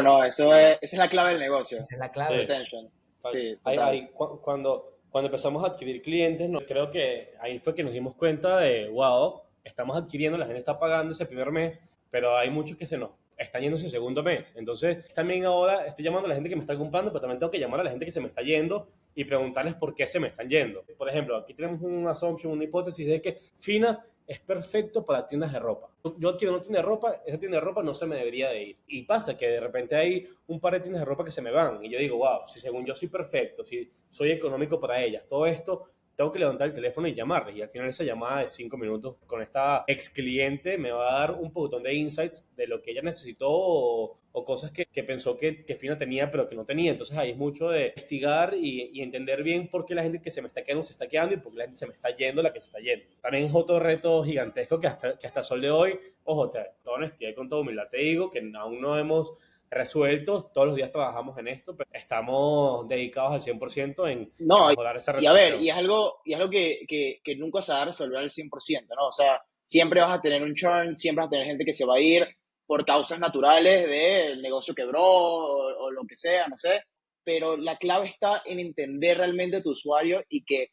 No, esa es la clave del negocio. esa es la clave. sí. Retention. Sí, total. Cuando empezamos a adquirir clientes, creo que ahí fue que nos dimos cuenta de, wow, estamos adquiriendo, la gente está pagando ese primer mes, pero hay muchos que se nos están yendo ese segundo mes. Entonces, también ahora estoy llamando a la gente que me está comprando, pero también tengo que llamar a la gente que se me está yendo y preguntarles por qué se me están yendo. Por ejemplo, aquí tenemos una assumption, una hipótesis de que Fina es perfecto para tiendas de ropa. Yo adquiero una tienda de ropa, esa tienda de ropa no se me debería de ir. Y pasa que de repente hay un par de tiendas de ropa que se me van. Y yo digo, wow, si según yo soy perfecto, si soy económico para ellas, todo esto, tengo que levantar el teléfono y llamarles. Y al final esa llamada de 5 minutos con esta ex cliente me va a dar un montón de insights de lo que ella necesitó o cosas que pensó que Fina tenía pero que no tenía. Entonces ahí es mucho de investigar y entender bien por qué la gente que se me está quedando se está quedando y por qué la gente se me está yendo la que se está yendo. También es otro reto gigantesco que hasta el sol de hoy, ojo, con honestidad y con toda humildad te digo que aún no hemos resuelto, todos los días trabajamos en esto, pero estamos dedicados al 100% en No, mejorar esa y a ver, retención. y es algo que nunca se va a resolver al 100%, ¿no? O sea, siempre vas a tener un churn, siempre vas a tener gente que se va a ir por causas naturales del negocio quebró o lo que sea, no sé, pero la clave está en entender realmente a tu usuario y que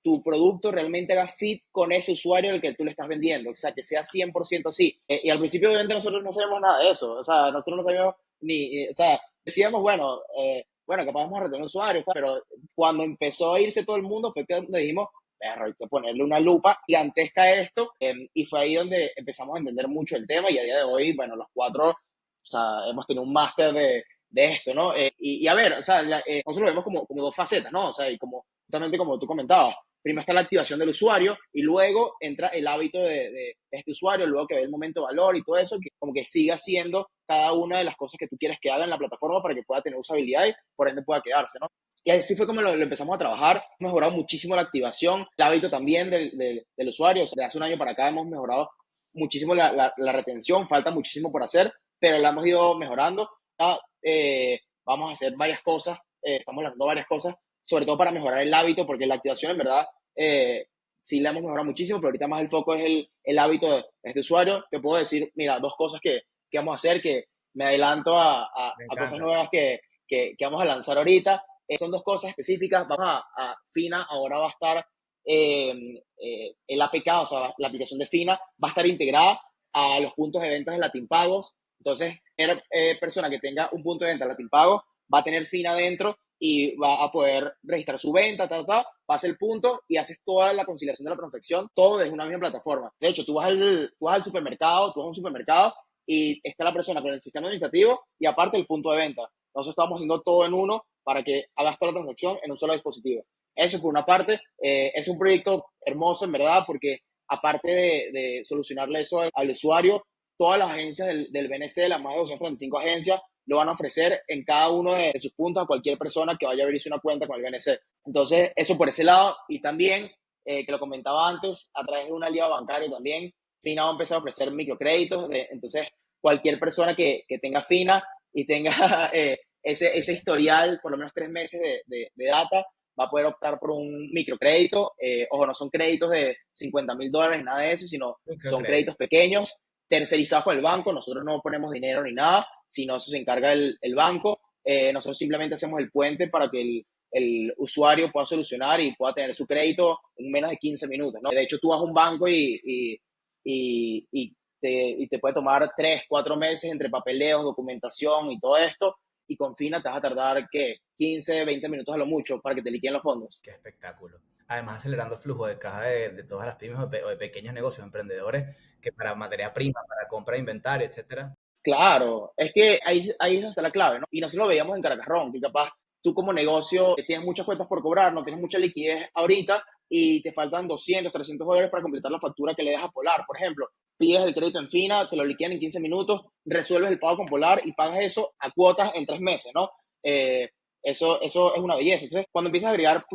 tu producto realmente haga fit con ese usuario al que tú le estás vendiendo, o sea, que sea 100% así. Y al principio obviamente nosotros no sabemos nada de eso, o sea, nosotros no sabíamos o sea, decíamos, bueno, capaz vamos a retener usuarios, pero cuando empezó a irse todo el mundo fue que donde dijimos, perro, hay que ponerle una lupa gigantesca a esto, y fue ahí donde empezamos a entender mucho el tema y a día de hoy, bueno, los cuatro, o sea, hemos tenido un máster de esto, ¿no? Y a ver, o sea, nosotros lo vemos como dos facetas, ¿no? O sea, y como, justamente como tú comentabas, primero está la activación del usuario y luego entra el hábito de este usuario, luego que ve el momento de valor y todo eso, que como que siga haciendo cada una de las cosas que tú quieres que haga en la plataforma para que pueda tener usabilidad y por ende pueda quedarse, ¿no? Y así fue como lo empezamos a trabajar. Hemos mejorado muchísimo la activación, el hábito también del usuario. O sea, de hace un año para acá hemos mejorado muchísimo la retención, falta muchísimo por hacer, pero la hemos ido mejorando. Ya, vamos a hacer varias cosas, estamos lanzando varias cosas sobre todo para mejorar el hábito, porque la activación en verdad sí la hemos mejorado muchísimo, pero ahorita más el foco es el hábito de este usuario. Te puedo decir, mira, dos cosas que vamos a hacer, que me adelanto Me a cosas encanta. nuevas que vamos a lanzar ahorita. Son dos cosas específicas. Vamos Fina, ahora va a estar el APK, o sea, la aplicación de Fina, va a estar integrada a los puntos de ventas de Latinpagos. Entonces, persona que tenga un punto de venta de Latinpagos va a tener Fina dentro y va a poder registrar su venta, pasa el punto y haces toda la conciliación de la transacción, todo desde una misma plataforma. De hecho, tú vas al supermercado, tú vas a un supermercado y está la persona con el sistema administrativo y aparte el punto de venta. Nosotros estamos haciendo todo en uno para que hagas toda la transacción en un solo dispositivo. Eso por una parte, es un proyecto hermoso en verdad porque aparte de solucionarle eso al usuario, todas las agencias del BNC, las más de 235 agencias, lo van a ofrecer en cada uno de sus puntos a cualquier persona que vaya a abrirse una cuenta con el BNC. Entonces, eso por ese lado. Y también, que lo comentaba antes, a través de un aliado bancario también, Fina va a empezar a ofrecer microcréditos. Entonces, cualquier persona que tenga Fina y tenga ese historial, por lo menos 3 meses de data, va a poder optar por un microcrédito. Ojo, no son créditos de $50,000, nada de eso, sino son Microcrédito. créditos pequeños, tercerizados por el banco. Nosotros no ponemos dinero ni nada, sino eso se encarga el banco. Nosotros simplemente hacemos el puente para que el usuario pueda solucionar y pueda tener su crédito en menos de 15 minutos, ¿no? De hecho, tú vas a un banco y te puede tomar 3, 4 meses entre papeleos, documentación y todo esto, y con Fina te vas a tardar, ¿qué? 15, 20 minutos a lo mucho para que te liquiden los fondos. Qué espectáculo. Además, acelerando el flujo de caja de todas las pymes o de pequeños negocios, emprendedores, que para materia prima, para compra de inventario, etcétera. Claro, es que ahí es donde está la clave, ¿no? Y nosotros lo veíamos en Caracarrón, que capaz tú como negocio tienes muchas cuentas por cobrar, no tienes mucha liquidez ahorita y te faltan $200, $300 para completar la factura que le dejas a Polar, por ejemplo. Pides el crédito en Fina, te lo liquidan en 15 minutos, resuelves el pago con Polar y pagas eso a cuotas en 3 meses, ¿no? Eh, eso es una belleza. Entonces, cuando empiezas a agregar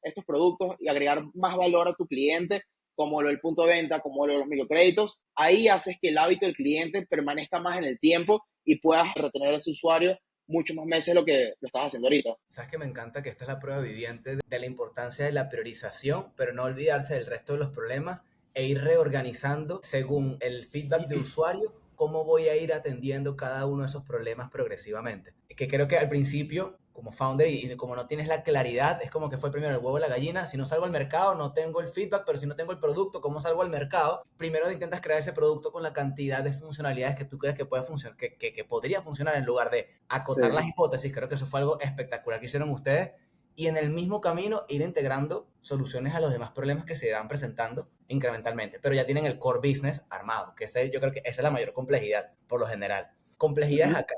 estos productos y agregar más valor a tu cliente, como lo del punto de venta, como lo de los microcréditos, ahí haces que el hábito del cliente permanezca más en el tiempo y puedas retener a ese usuario muchos más meses de lo que lo estás haciendo ahorita. Sabes que me encanta que esta es la prueba viviente de la importancia de la priorización, pero no olvidarse del resto de los problemas e ir reorganizando según el feedback de usuario cómo voy a ir atendiendo cada uno de esos problemas progresivamente. Que creo que al principio, como founder y como no tienes la claridad, es como que fue primero el huevo o la gallina. Si no salgo al mercado, no tengo el feedback, pero si no tengo el producto, ¿cómo salgo al mercado? Primero intentas crear ese producto con la cantidad de funcionalidades que tú crees que puede funcionar, que podría funcionar en lugar de acotar Sí. las hipótesis. Creo que eso fue algo espectacular que hicieron ustedes y en el mismo camino ir integrando soluciones a los demás problemas que se van presentando incrementalmente, pero ya tienen el core business armado, que yo creo que esa es la mayor complejidad por lo general. Complejidades Ujú. acá,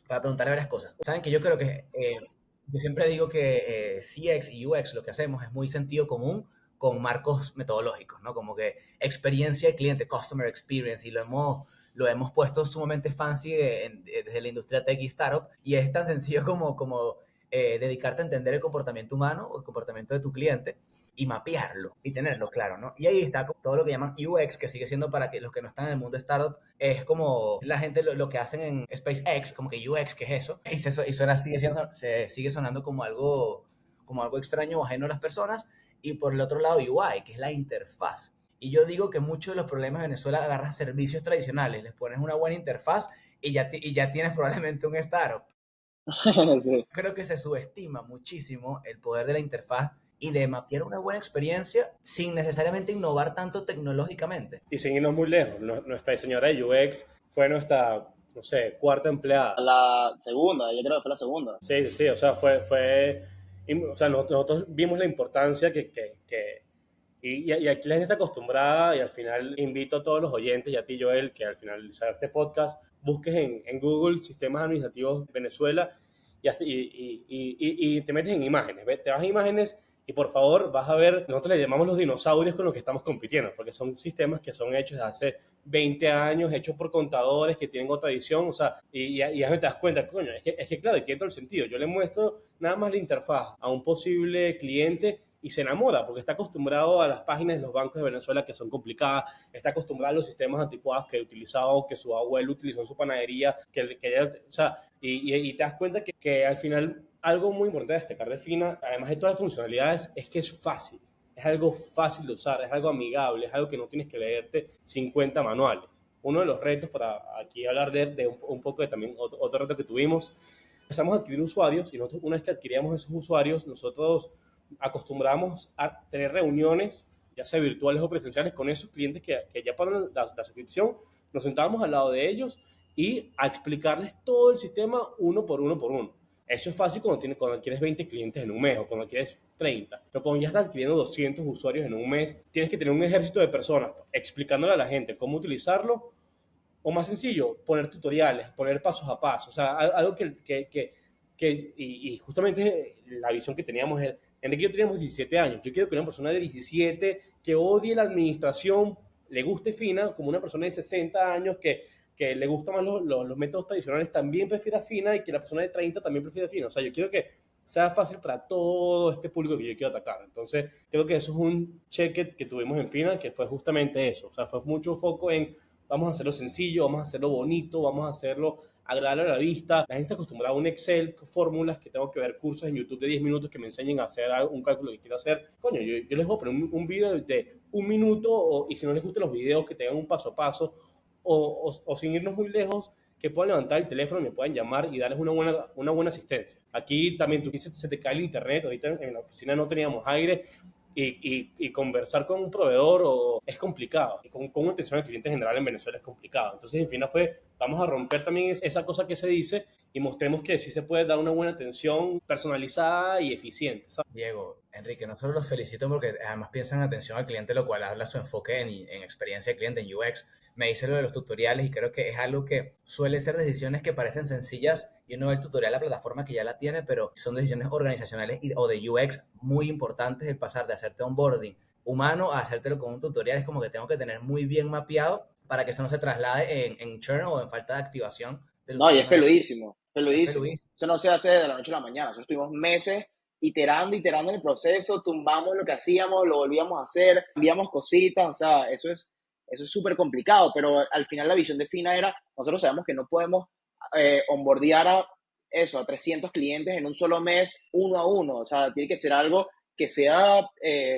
para preguntarle varias cosas. Saben que yo creo que, yo siempre digo que CX y UX lo que hacemos es muy sentido común con marcos metodológicos, ¿no? Como que experiencia de cliente, customer experience, y lo hemos puesto sumamente fancy desde la industria tech y startup, y es tan sencillo como dedicarte a entender el comportamiento humano o el comportamiento de tu cliente y mapearlo y tenerlo claro, ¿no? Y ahí está todo lo que llaman UX, que sigue siendo para que los que no están en el mundo startup, es como la gente lo que hacen en SpaceX, como que UX, ¿qué es eso? Y suena, se sigue sonando como algo extraño o ajeno a las personas. Y por el otro lado, UI, que es la interfaz. Y yo digo que muchos de los problemas en Venezuela agarras servicios tradicionales, les pones una buena interfaz y ya tienes probablemente un startup. Sí. Creo que se subestima muchísimo el poder de la interfaz y de mapear una buena experiencia sin necesariamente innovar tanto tecnológicamente. Y sin irnos muy lejos, nuestra diseñadora de UX fue nuestra, no sé, cuarta empleada. La segunda, yo creo que fue la segunda. Sí, sí, o sea, o sea, nosotros vimos la importancia y aquí la gente está acostumbrada y al final invito a todos los oyentes y a ti, Joel, que al finalizar este podcast busques en Google sistemas administrativos de Venezuela y te metes en imágenes, te vas a imágenes y por favor vas a ver, nosotros le llamamos los dinosaurios con los que estamos compitiendo, porque son sistemas que son hechos de hace 20 años, hechos por contadores que tienen otra edición, o sea, y ya te das cuenta, coño, es que claro, y tiene todo el sentido. Yo le muestro nada más la interfaz a un posible cliente y se enamora porque está acostumbrado a las páginas de los bancos de Venezuela que son complicadas, está acostumbrado a los sistemas anticuados que utilizaba que su abuelo utilizó en su panadería, o sea, y te das cuenta que al final Algo muy importante a destacar de Fina, además de todas las funcionalidades, es que es fácil. Es algo fácil de usar, es algo amigable, es algo que no tienes que leerte 50 manuales. Uno de los retos, para aquí hablar de un poco de también otro reto que tuvimos, empezamos a adquirir usuarios y nosotros, una vez que adquiríamos esos usuarios, nosotros acostumbramos a tener reuniones, ya sea virtuales o presenciales, con esos clientes que ya pagaron la suscripción. Nos sentábamos al lado de ellos y a explicarles todo el sistema uno por uno por uno. Eso es fácil cuando adquieres 20 clientes en un mes o cuando adquieres 30. Pero cuando ya estás adquiriendo 200 usuarios en un mes, tienes que tener un ejército de personas explicándole a la gente cómo utilizarlo. O más sencillo, poner tutoriales, poner pasos a paso. O sea, algo y justamente la visión que teníamos es, Enrique y yo teníamos 17 años. Yo quiero que una persona de 17 que odie la administración, le guste Fina, como una persona de 60 años que le gustan más los métodos tradicionales, también prefiera Fina, y que la persona de 30 también prefiera Fina. O sea, yo quiero que sea fácil para todo este público que yo quiero atacar. Entonces, creo que eso es un check que tuvimos en Fina, que fue justamente eso. O sea, fue mucho foco en vamos a hacerlo sencillo, vamos a hacerlo bonito, vamos a hacerlo agradable a la vista. La gente está acostumbrada a un Excel, fórmulas, que tengo que ver cursos en YouTube de 10 minutos que me enseñen a hacer un cálculo que quiero hacer. Coño, yo les voy a poner un video de un minuto, y si no les gustan los videos, que tengan un paso a paso, o sin irnos muy lejos, que puedan levantar el teléfono y me puedan llamar y darles una buena asistencia. Aquí también se te cae el internet. Ahorita en la oficina no teníamos aire, y conversar con un proveedor es complicado. Y con una atención al cliente en general en Venezuela es complicado. Entonces, en fin, vamos a romper también esa cosa que se dice y mostremos que sí se puede dar una buena atención personalizada y eficiente, ¿sabes? Diego, Enrique, no solo los felicito porque además piensan en atención al cliente, lo cual habla su enfoque en experiencia de cliente, en UX. Me dice lo de los tutoriales y creo que es algo que suele ser decisiones que parecen sencillas y uno ve el tutorial, la plataforma que ya la tiene, pero son decisiones organizacionales o de UX muy importantes. El pasar de hacerte onboarding humano a hacértelo con un tutorial es como que tengo que tener muy bien mapeado para que eso no se traslade en churn o en falta de activación del No, y usuario es una vez. peludísimo, Es peludísimo. peludísimo. Eso no se hace de la noche a la mañana. Eso estuvimos meses iterando en el proceso, tumbamos lo que hacíamos, lo volvíamos a hacer, cambiamos cositas, o sea, eso es súper complicado, pero al final la visión de Fina era, nosotros sabemos que no podemos onboardear a 300 clientes en un solo mes, uno a uno, o sea, tiene que ser algo que sea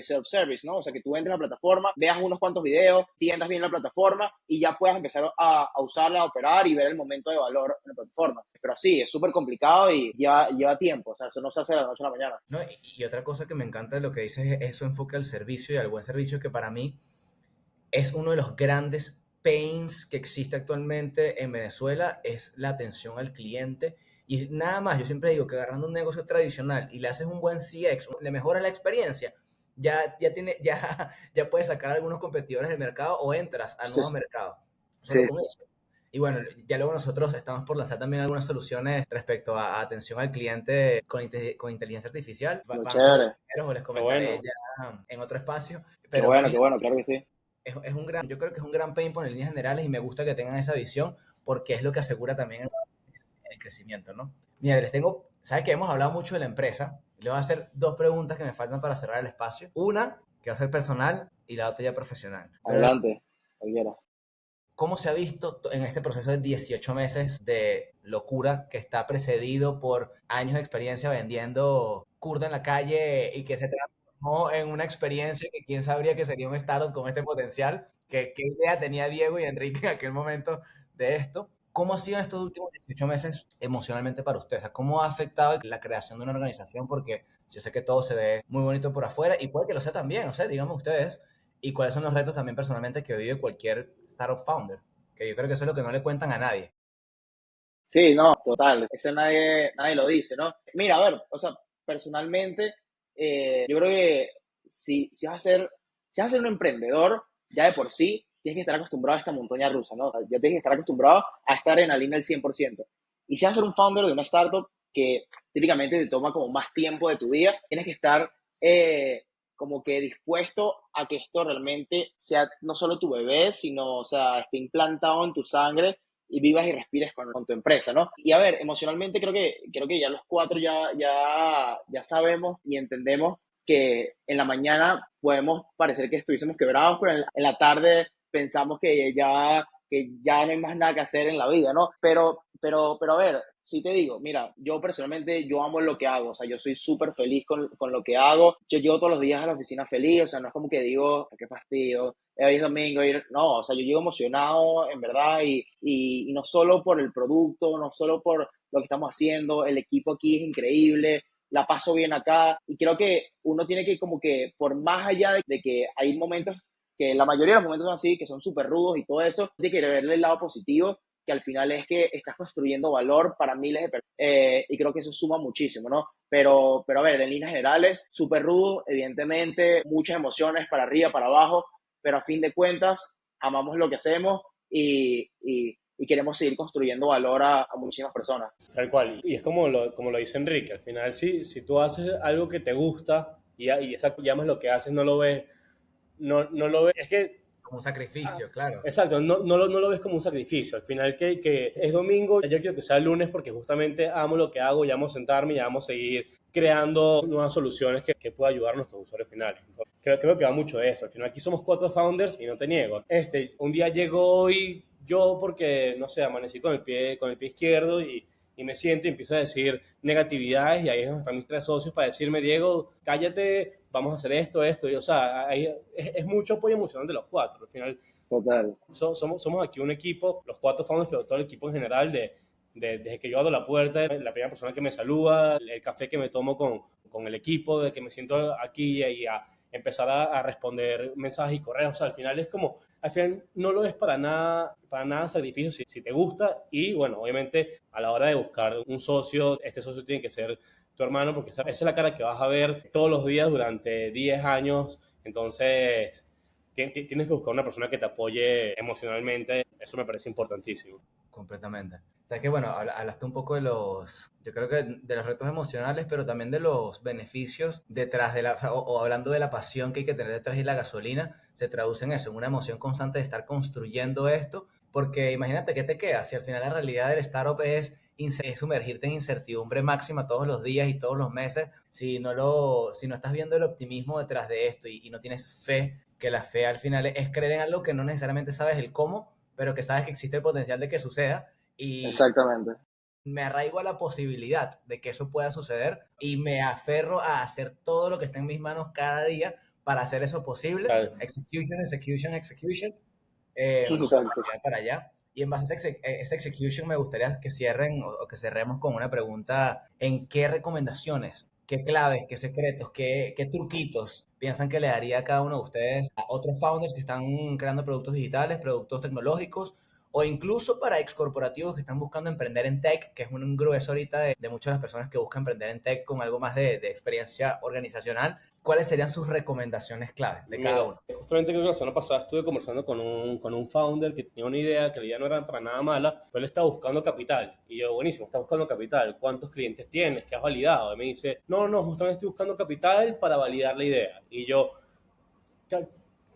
self-service, ¿no? O sea, que tú entres a la plataforma, veas unos cuantos videos, tiendas bien la plataforma y ya puedas empezar a usarla, a operar y ver el momento de valor en la plataforma. Pero sí, es súper complicado y lleva tiempo, o sea, eso no se hace de la noche a la mañana. No, y otra cosa que me encanta de lo que dices es su enfoque al servicio y al buen servicio, que para mí es uno de los grandes pains que existe actualmente en Venezuela, es la atención al cliente. Y nada más, yo siempre digo que agarrando un negocio tradicional y le haces un buen CX, le mejoras la experiencia, ya puedes sacar a algunos competidores del mercado o entras al Sí, nuevo mercado. Solo sí, con eso. Y bueno, ya luego nosotros estamos por lanzar también algunas soluciones respecto a atención al cliente con inteligencia artificial. muy Van a ser los chévere. primeros, o les Qué comentaré bueno. ya en otro espacio. Pero Qué fíjate, bueno, claro que sí. yo creo que es un gran pain por en líneas generales y me gusta que tengan esa visión porque es lo que asegura también el crecimiento, ¿no? Mira, sabes que hemos hablado mucho de la empresa. Le voy a hacer dos preguntas que me faltan para cerrar el espacio. Una, que va a ser personal, y la otra ya profesional. Pero Adelante, cualquiera. ¿cómo se ha visto en este proceso de 18 meses de locura que está precedido por años de experiencia vendiendo curda en la calle y que se transformó en una experiencia que quién sabría que sería un startup con este potencial? ¿Qué idea tenía Diego y Enrique en aquel momento de esto? ¿Cómo ha sido estos últimos 18 meses emocionalmente para ustedes? O sea, ¿cómo ha afectado la creación de una organización? Porque yo sé que todo se ve muy bonito por afuera y puede que lo sea también, no sé, digamos ustedes. ¿Y cuáles son los retos también personalmente que vive cualquier startup founder? Que yo creo que eso es lo que no le cuentan a nadie. Sí, no, total, eso nadie lo dice, ¿no? Mira, a ver, o sea, personalmente, yo creo que si vas a ser un emprendedor, ya de por sí, tienes que estar acostumbrado a esta montaña rusa, ¿no? O sea, ya tienes que estar acostumbrado a estar en la línea del 100%. Y si vas a ser un founder de una startup que típicamente te toma como más tiempo de tu vida, tienes que estar como que dispuesto a que esto realmente sea no solo tu bebé, sino, o sea, esté implantado en tu sangre y vivas y respires con tu empresa, ¿no? Y a ver, emocionalmente creo que ya los cuatro ya sabemos y entendemos que en la mañana podemos parecer que estuviésemos quebrados, pero en la tarde pensamos que ya no hay más nada que hacer en la vida, ¿no? Pero a ver, sí te digo, mira, yo personalmente, yo amo lo que hago, o sea, yo soy súper feliz con lo que hago. Yo llego todos los días a la oficina feliz, o sea, no es como que digo, qué fastidio, hoy es domingo, no, o sea, yo llego emocionado, en verdad, y no solo por el producto, no solo por lo que estamos haciendo, el equipo aquí es increíble, la paso bien acá, y creo que uno tiene que como que, por más allá de que hay momentos, que la mayoría de los momentos son así, que son súper rudos y todo eso, tiene que verle el lado positivo, que al final es que estás construyendo valor para miles de personas. Y creo que eso suma muchísimo, ¿no? Pero a ver, en líneas generales, súper rudo, evidentemente, muchas emociones para arriba, para abajo, pero a fin de cuentas, amamos lo que hacemos y queremos seguir construyendo valor a muchísimas personas. Tal cual. Y es como lo dice Enrique, al final si tú haces algo que te gusta y esa llamas lo que haces, no lo ves, no lo ves, es que Como un sacrificio, claro. exacto, no lo ves como un sacrificio. Al final que es domingo, yo quiero que sea lunes porque justamente amo lo que hago y amo sentarme y amo seguir creando nuevas soluciones que pueda ayudar a nuestros usuarios finales. Entonces, creo que va mucho de eso. Al final aquí somos 4 founders y no te niego. Un día llegó hoy yo porque, no sé, amanecí con el pie izquierdo y me siento y empiezo a decir negatividades y ahí es donde están mis 3 socios para decirme, Diego, cállate, vamos a hacer esto, y o sea, ahí es mucho apoyo emocional de los 4. Al final Total. somos aquí un equipo, los 4 founders, pero todo el equipo en general, desde que yo abro la puerta, la primera persona que me saluda, el café que me tomo con el equipo, de que me siento aquí y a empezar a responder mensajes y correos. O sea, al final es como, al final no lo es para nada sacrificio si te gusta y bueno, obviamente a la hora de buscar un socio, este socio tiene que ser tu hermano porque esa es la cara que vas a ver todos los días durante 10 años. Entonces tienes que buscar una persona que te apoye emocionalmente. Eso me parece importantísimo. Completamente. O sea que bueno, hablaste un poco de yo creo que de los retos emocionales, pero también de los beneficios detrás o hablando de la pasión que hay que tener detrás de la gasolina, se traduce en eso, en una emoción constante de estar construyendo esto, porque imagínate qué te queda, si al final la realidad del startup es sumergirte en incertidumbre máxima todos los días y todos los meses, si no estás viendo el optimismo detrás de esto y no tienes fe, que la fe al final es creer en algo que no necesariamente sabes el cómo, pero que sabes que existe el potencial de que suceda y Exactamente. me arraigo a la posibilidad de que eso pueda suceder y me aferro a hacer todo lo que esté en mis manos cada día para hacer eso posible. Claro. Execution, execution, execution. Exacto. Para allá. Y en base a esa execution me gustaría que cierren o que cerremos con una pregunta: ¿en qué recomendaciones, qué claves, qué secretos, qué truquitos piensan que le daría a cada uno de ustedes a otros founders que están creando productos digitales, productos tecnológicos, o incluso para ex corporativos que están buscando emprender en tech, que es un grueso ahorita de muchas de las personas que buscan emprender en tech con algo más de experiencia organizacional? ¿Cuáles serían sus recomendaciones claves de cada Mira, uno? justamente creo que la semana pasada estuve conversando con un founder que tenía una idea, que la idea no era para nada mala, pero él estaba buscando capital. Y yo, buenísimo, está buscando capital. ¿Cuántos clientes tienes? ¿Qué has validado? Y me dice, no, justamente estoy buscando capital para validar la idea. Y yo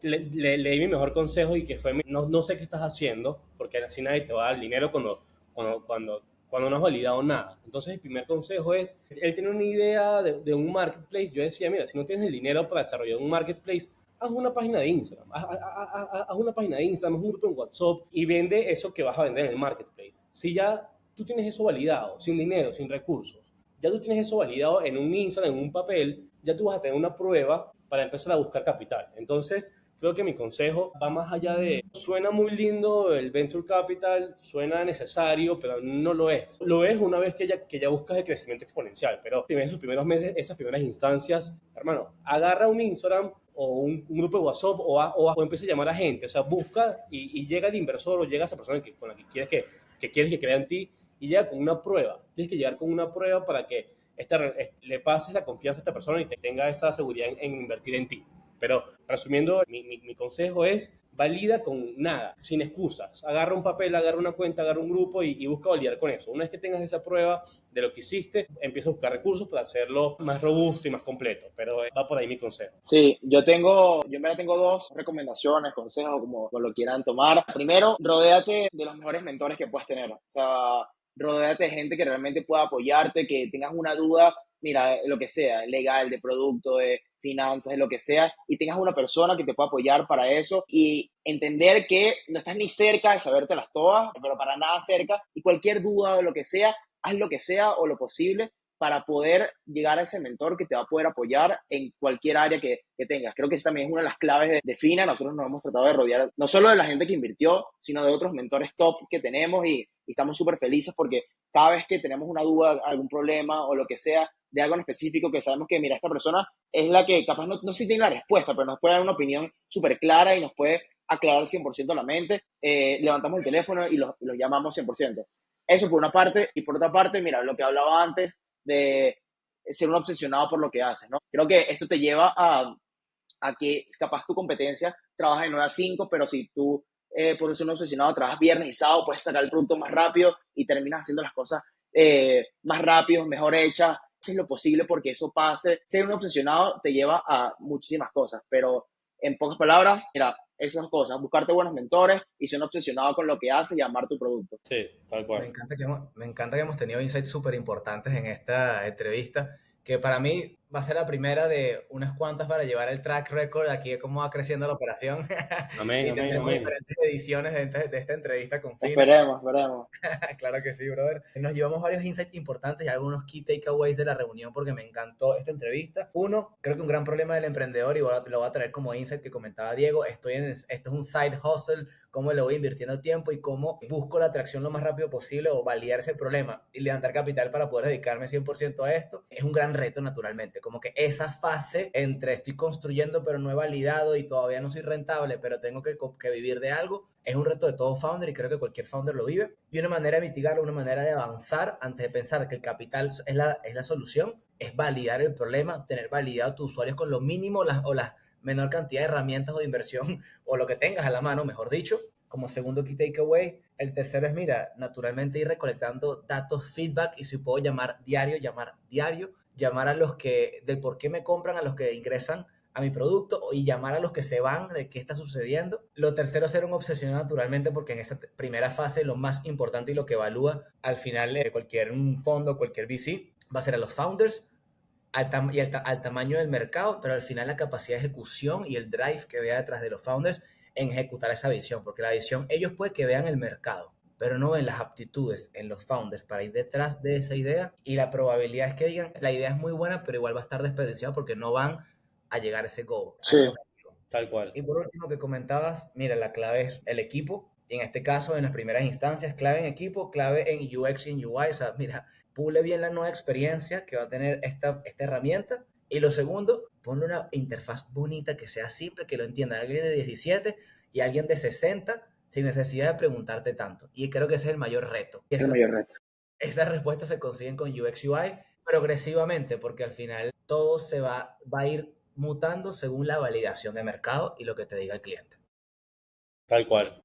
le di mi mejor consejo y que fue, no sé qué estás haciendo, porque así nadie te va a dar dinero cuando no has validado nada. Entonces el primer consejo es, él tiene una idea de un marketplace. Yo decía, mira, si no tienes el dinero para desarrollar un marketplace, haz una página de Instagram, haz una página de Instagram, haz un grupo en WhatsApp y vende eso que vas a vender en el marketplace. Si ya tú tienes eso validado, sin dinero, sin recursos, ya tú tienes eso validado en un Instagram, en un papel, ya tú vas a tener una prueba para empezar a buscar capital. Entonces, creo que mi consejo va más allá de, suena muy lindo el venture capital, suena necesario, pero no lo es. Lo es una vez que ya buscas el crecimiento exponencial, pero en esos primeros meses, esas primeras instancias, hermano, agarra un Instagram o un grupo de WhatsApp o empieza a llamar a gente, o sea, busca y llega el inversor o llega esa persona con la que quieres que crea en ti y llega con una prueba. Tienes que llegar con una prueba para que le pases la confianza a esta persona y tenga esa seguridad en invertir en ti. Pero resumiendo, mi consejo es valida con nada, sin excusas. Agarra un papel, agarra una cuenta, agarra un grupo y busca validar con eso. Una vez que tengas esa prueba de lo que hiciste, empieza a buscar recursos para hacerlo más robusto y más completo. Pero va por ahí mi consejo. Sí, yo en verdad tengo dos recomendaciones, consejos, como lo quieran tomar. Primero, rodéate de los mejores mentores que puedas tener. O sea, rodéate de gente que realmente pueda apoyarte, que tengas una duda, mira, lo que sea, legal, de producto, de finanzas, de lo que sea, y tengas una persona que te pueda apoyar para eso y entender que no estás ni cerca de sabértelas todas, pero para nada cerca, y cualquier duda o lo que sea, haz lo que sea o lo posible para poder llegar a ese mentor que te va a poder apoyar en cualquier área que tengas. Creo que esa también es una de las claves de FINA. Nosotros nos hemos tratado de rodear no solo de la gente que invirtió, sino de otros mentores top que tenemos y estamos súper felices porque cada vez que tenemos una duda, algún problema o lo que sea, de algo en específico que sabemos que, mira, esta persona es la que capaz no sé si tiene la respuesta, pero nos puede dar una opinión súper clara y nos puede aclarar 100% la mente, levantamos el teléfono y los llamamos 100%. Eso por una parte. Y por otra parte, mira, lo que hablaba antes de ser un obsesionado por lo que haces, ¿no? Creo que esto te lleva a que capaz tu competencia trabaja de 9 a 5, pero si tú por ser un obsesionado trabajas viernes y sábado, puedes sacar el producto más rápido y terminas haciendo las cosas más rápido, mejor hechas. Haces lo posible porque eso pase. Ser un obsesionado te lleva a muchísimas cosas, pero en pocas palabras, mira, esas dos cosas, buscarte buenos mentores y ser un obsesionado con lo que haces y amar tu producto. Sí, tal Me cual. encanta me encanta que hemos tenido insights súper importantes en esta entrevista, que para mí va a ser la primera de unas cuantas para llevar el track record aquí de cómo va creciendo la operación Amén, y amén, tendremos amén. diferentes ediciones de esta entrevista con Fina. Esperemos, esperemos. Claro que sí, brother. Nos llevamos varios insights importantes y algunos key takeaways de la reunión porque me encantó esta entrevista. Uno, creo que un gran problema del emprendedor, y lo voy a traer como insight que comentaba Diego, esto es un side hustle, cómo le voy invirtiendo tiempo y cómo busco la atracción lo más rápido posible o validar ese problema y levantar capital para poder dedicarme 100% a esto. Es un gran reto, naturalmente. Como que esa fase entre estoy construyendo pero no he validado y todavía no soy rentable, pero tengo que vivir de algo, es un reto de todo founder y creo que cualquier founder lo vive. Y una manera de mitigarlo, una manera de avanzar antes de pensar que el capital es la solución, es validar el problema, tener validado a tus usuarios con lo mínimo o la menor cantidad de herramientas o de inversión o lo que tengas a la mano, mejor dicho, como segundo key takeaway. El tercero es, mira, naturalmente ir recolectando datos, feedback y si puedo llamar diario, llamar a los que, del por qué me compran, a los que ingresan a mi producto y llamar a los que se van de qué está sucediendo. Lo tercero es ser un obsesionado naturalmente porque en esa primera fase lo más importante y lo que evalúa al final cualquier fondo, cualquier VC, va a ser a los founders al tamaño del mercado, pero al final la capacidad de ejecución y el drive que vea detrás de los founders en ejecutar esa visión, porque la visión ellos pueden que vean el mercado, pero no ven las aptitudes en los founders para ir detrás de esa idea y la probabilidad es que digan, la idea es muy buena, pero igual va a estar desperdiciada porque no van a llegar a ese goal, a ese Sí, objetivo. Tal cual. Y por último que comentabas, mira, la clave es el equipo. Y en este caso, en las primeras instancias, clave en equipo, clave en UX y en UI. O sea, mira, pule bien la nueva experiencia que va a tener esta herramienta. Y lo segundo, ponle una interfaz bonita que sea simple, que lo entienda alguien de 17 y alguien de 60 sin necesidad de preguntarte tanto. Y creo que ese es el mayor reto. Y es el mayor reto. esas respuestas se consiguen con UX UI progresivamente, porque al final todo va a ir mutando según la validación de mercado y lo que te diga el cliente. Tal cual.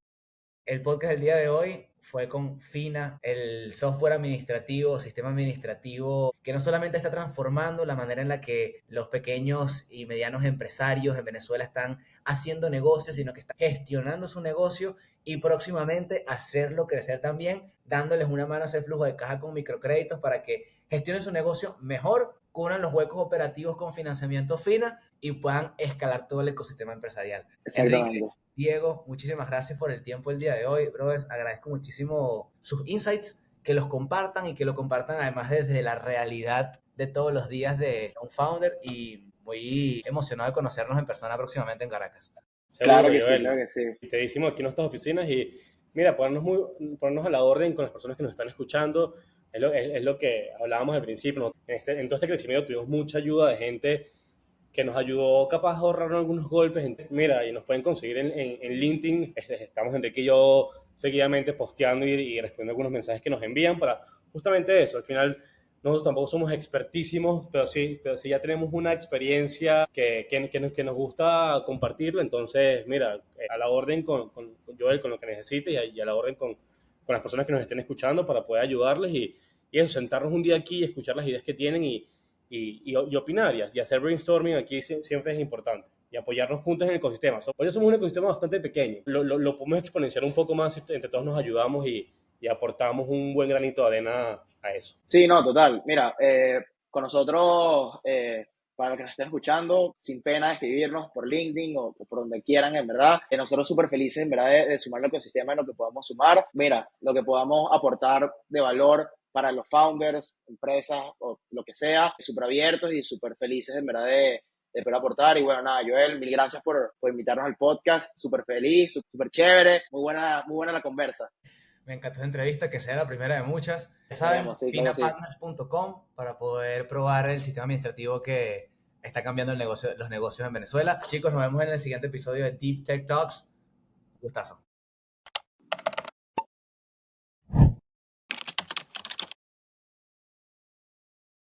El podcast del día de hoy fue con Fina, el software administrativo, sistema administrativo, que no solamente está transformando la manera en la que los pequeños y medianos empresarios en Venezuela están haciendo negocios, sino que están gestionando su negocio y próximamente hacerlo crecer también, dándoles una mano a ese flujo de caja con microcréditos para que gestionen su negocio mejor, cubran los huecos operativos con financiamiento Fina y puedan escalar todo el ecosistema empresarial. Enrique, Exactamente. Diego, muchísimas gracias por el tiempo el día de hoy, brothers. Agradezco muchísimo sus insights, que los compartan y que lo compartan además desde la realidad de todos los días de un founder y muy emocionado de conocernos en persona próximamente en Caracas. Claro Seguro, que sí, claro Joel. que sí. Te hicimos aquí en nuestras oficinas y mira, ponernos a la orden con las personas que nos están escuchando. Es lo que hablábamos al principio, ¿no? En todo este crecimiento tuvimos mucha ayuda de gente que nos ayudó capaz a ahorrar algunos golpes. Mira, y nos pueden conseguir en LinkedIn. Estamos Enrique y yo seguidamente posteando y respondiendo algunos mensajes que nos envían para justamente eso. Al final, nosotros tampoco somos expertísimos, pero sí ya tenemos una experiencia que nos gusta compartirlo. Entonces, mira, a la orden con Joel, con lo que necesite y a la orden con las personas que nos estén escuchando para poder ayudarles y eso, sentarnos un día aquí y escuchar las ideas que tienen y opinar y hacer brainstorming aquí siempre es importante y apoyarnos juntos en el ecosistema. Hoy somos un ecosistema bastante pequeño, lo podemos exponenciar un poco más si entre todos nos ayudamos y aportamos un buen granito de arena a eso. Sí, no, total. Mira, con nosotros, para los que nos estén escuchando, sin pena de escribirnos por LinkedIn o por donde quieran, en verdad. Nosotros súper felices, en verdad, de sumar al ecosistema en lo que podamos sumar. Mira, lo que podamos aportar de valor para los founders, empresas o lo que sea, súper abiertos y súper felices en verdad de poder aportar. Y bueno, nada, Joel, mil gracias por invitarnos al podcast, súper feliz, súper chévere, muy buena la conversa. Me encantó esta entrevista, que sea la primera de muchas. Ya saben, Esperemos, sí, claro que sí. finapartners.com para poder probar el sistema administrativo que está cambiando los negocios en Venezuela. Chicos, nos vemos en el siguiente episodio de Deep Tech Talks. Gustazo.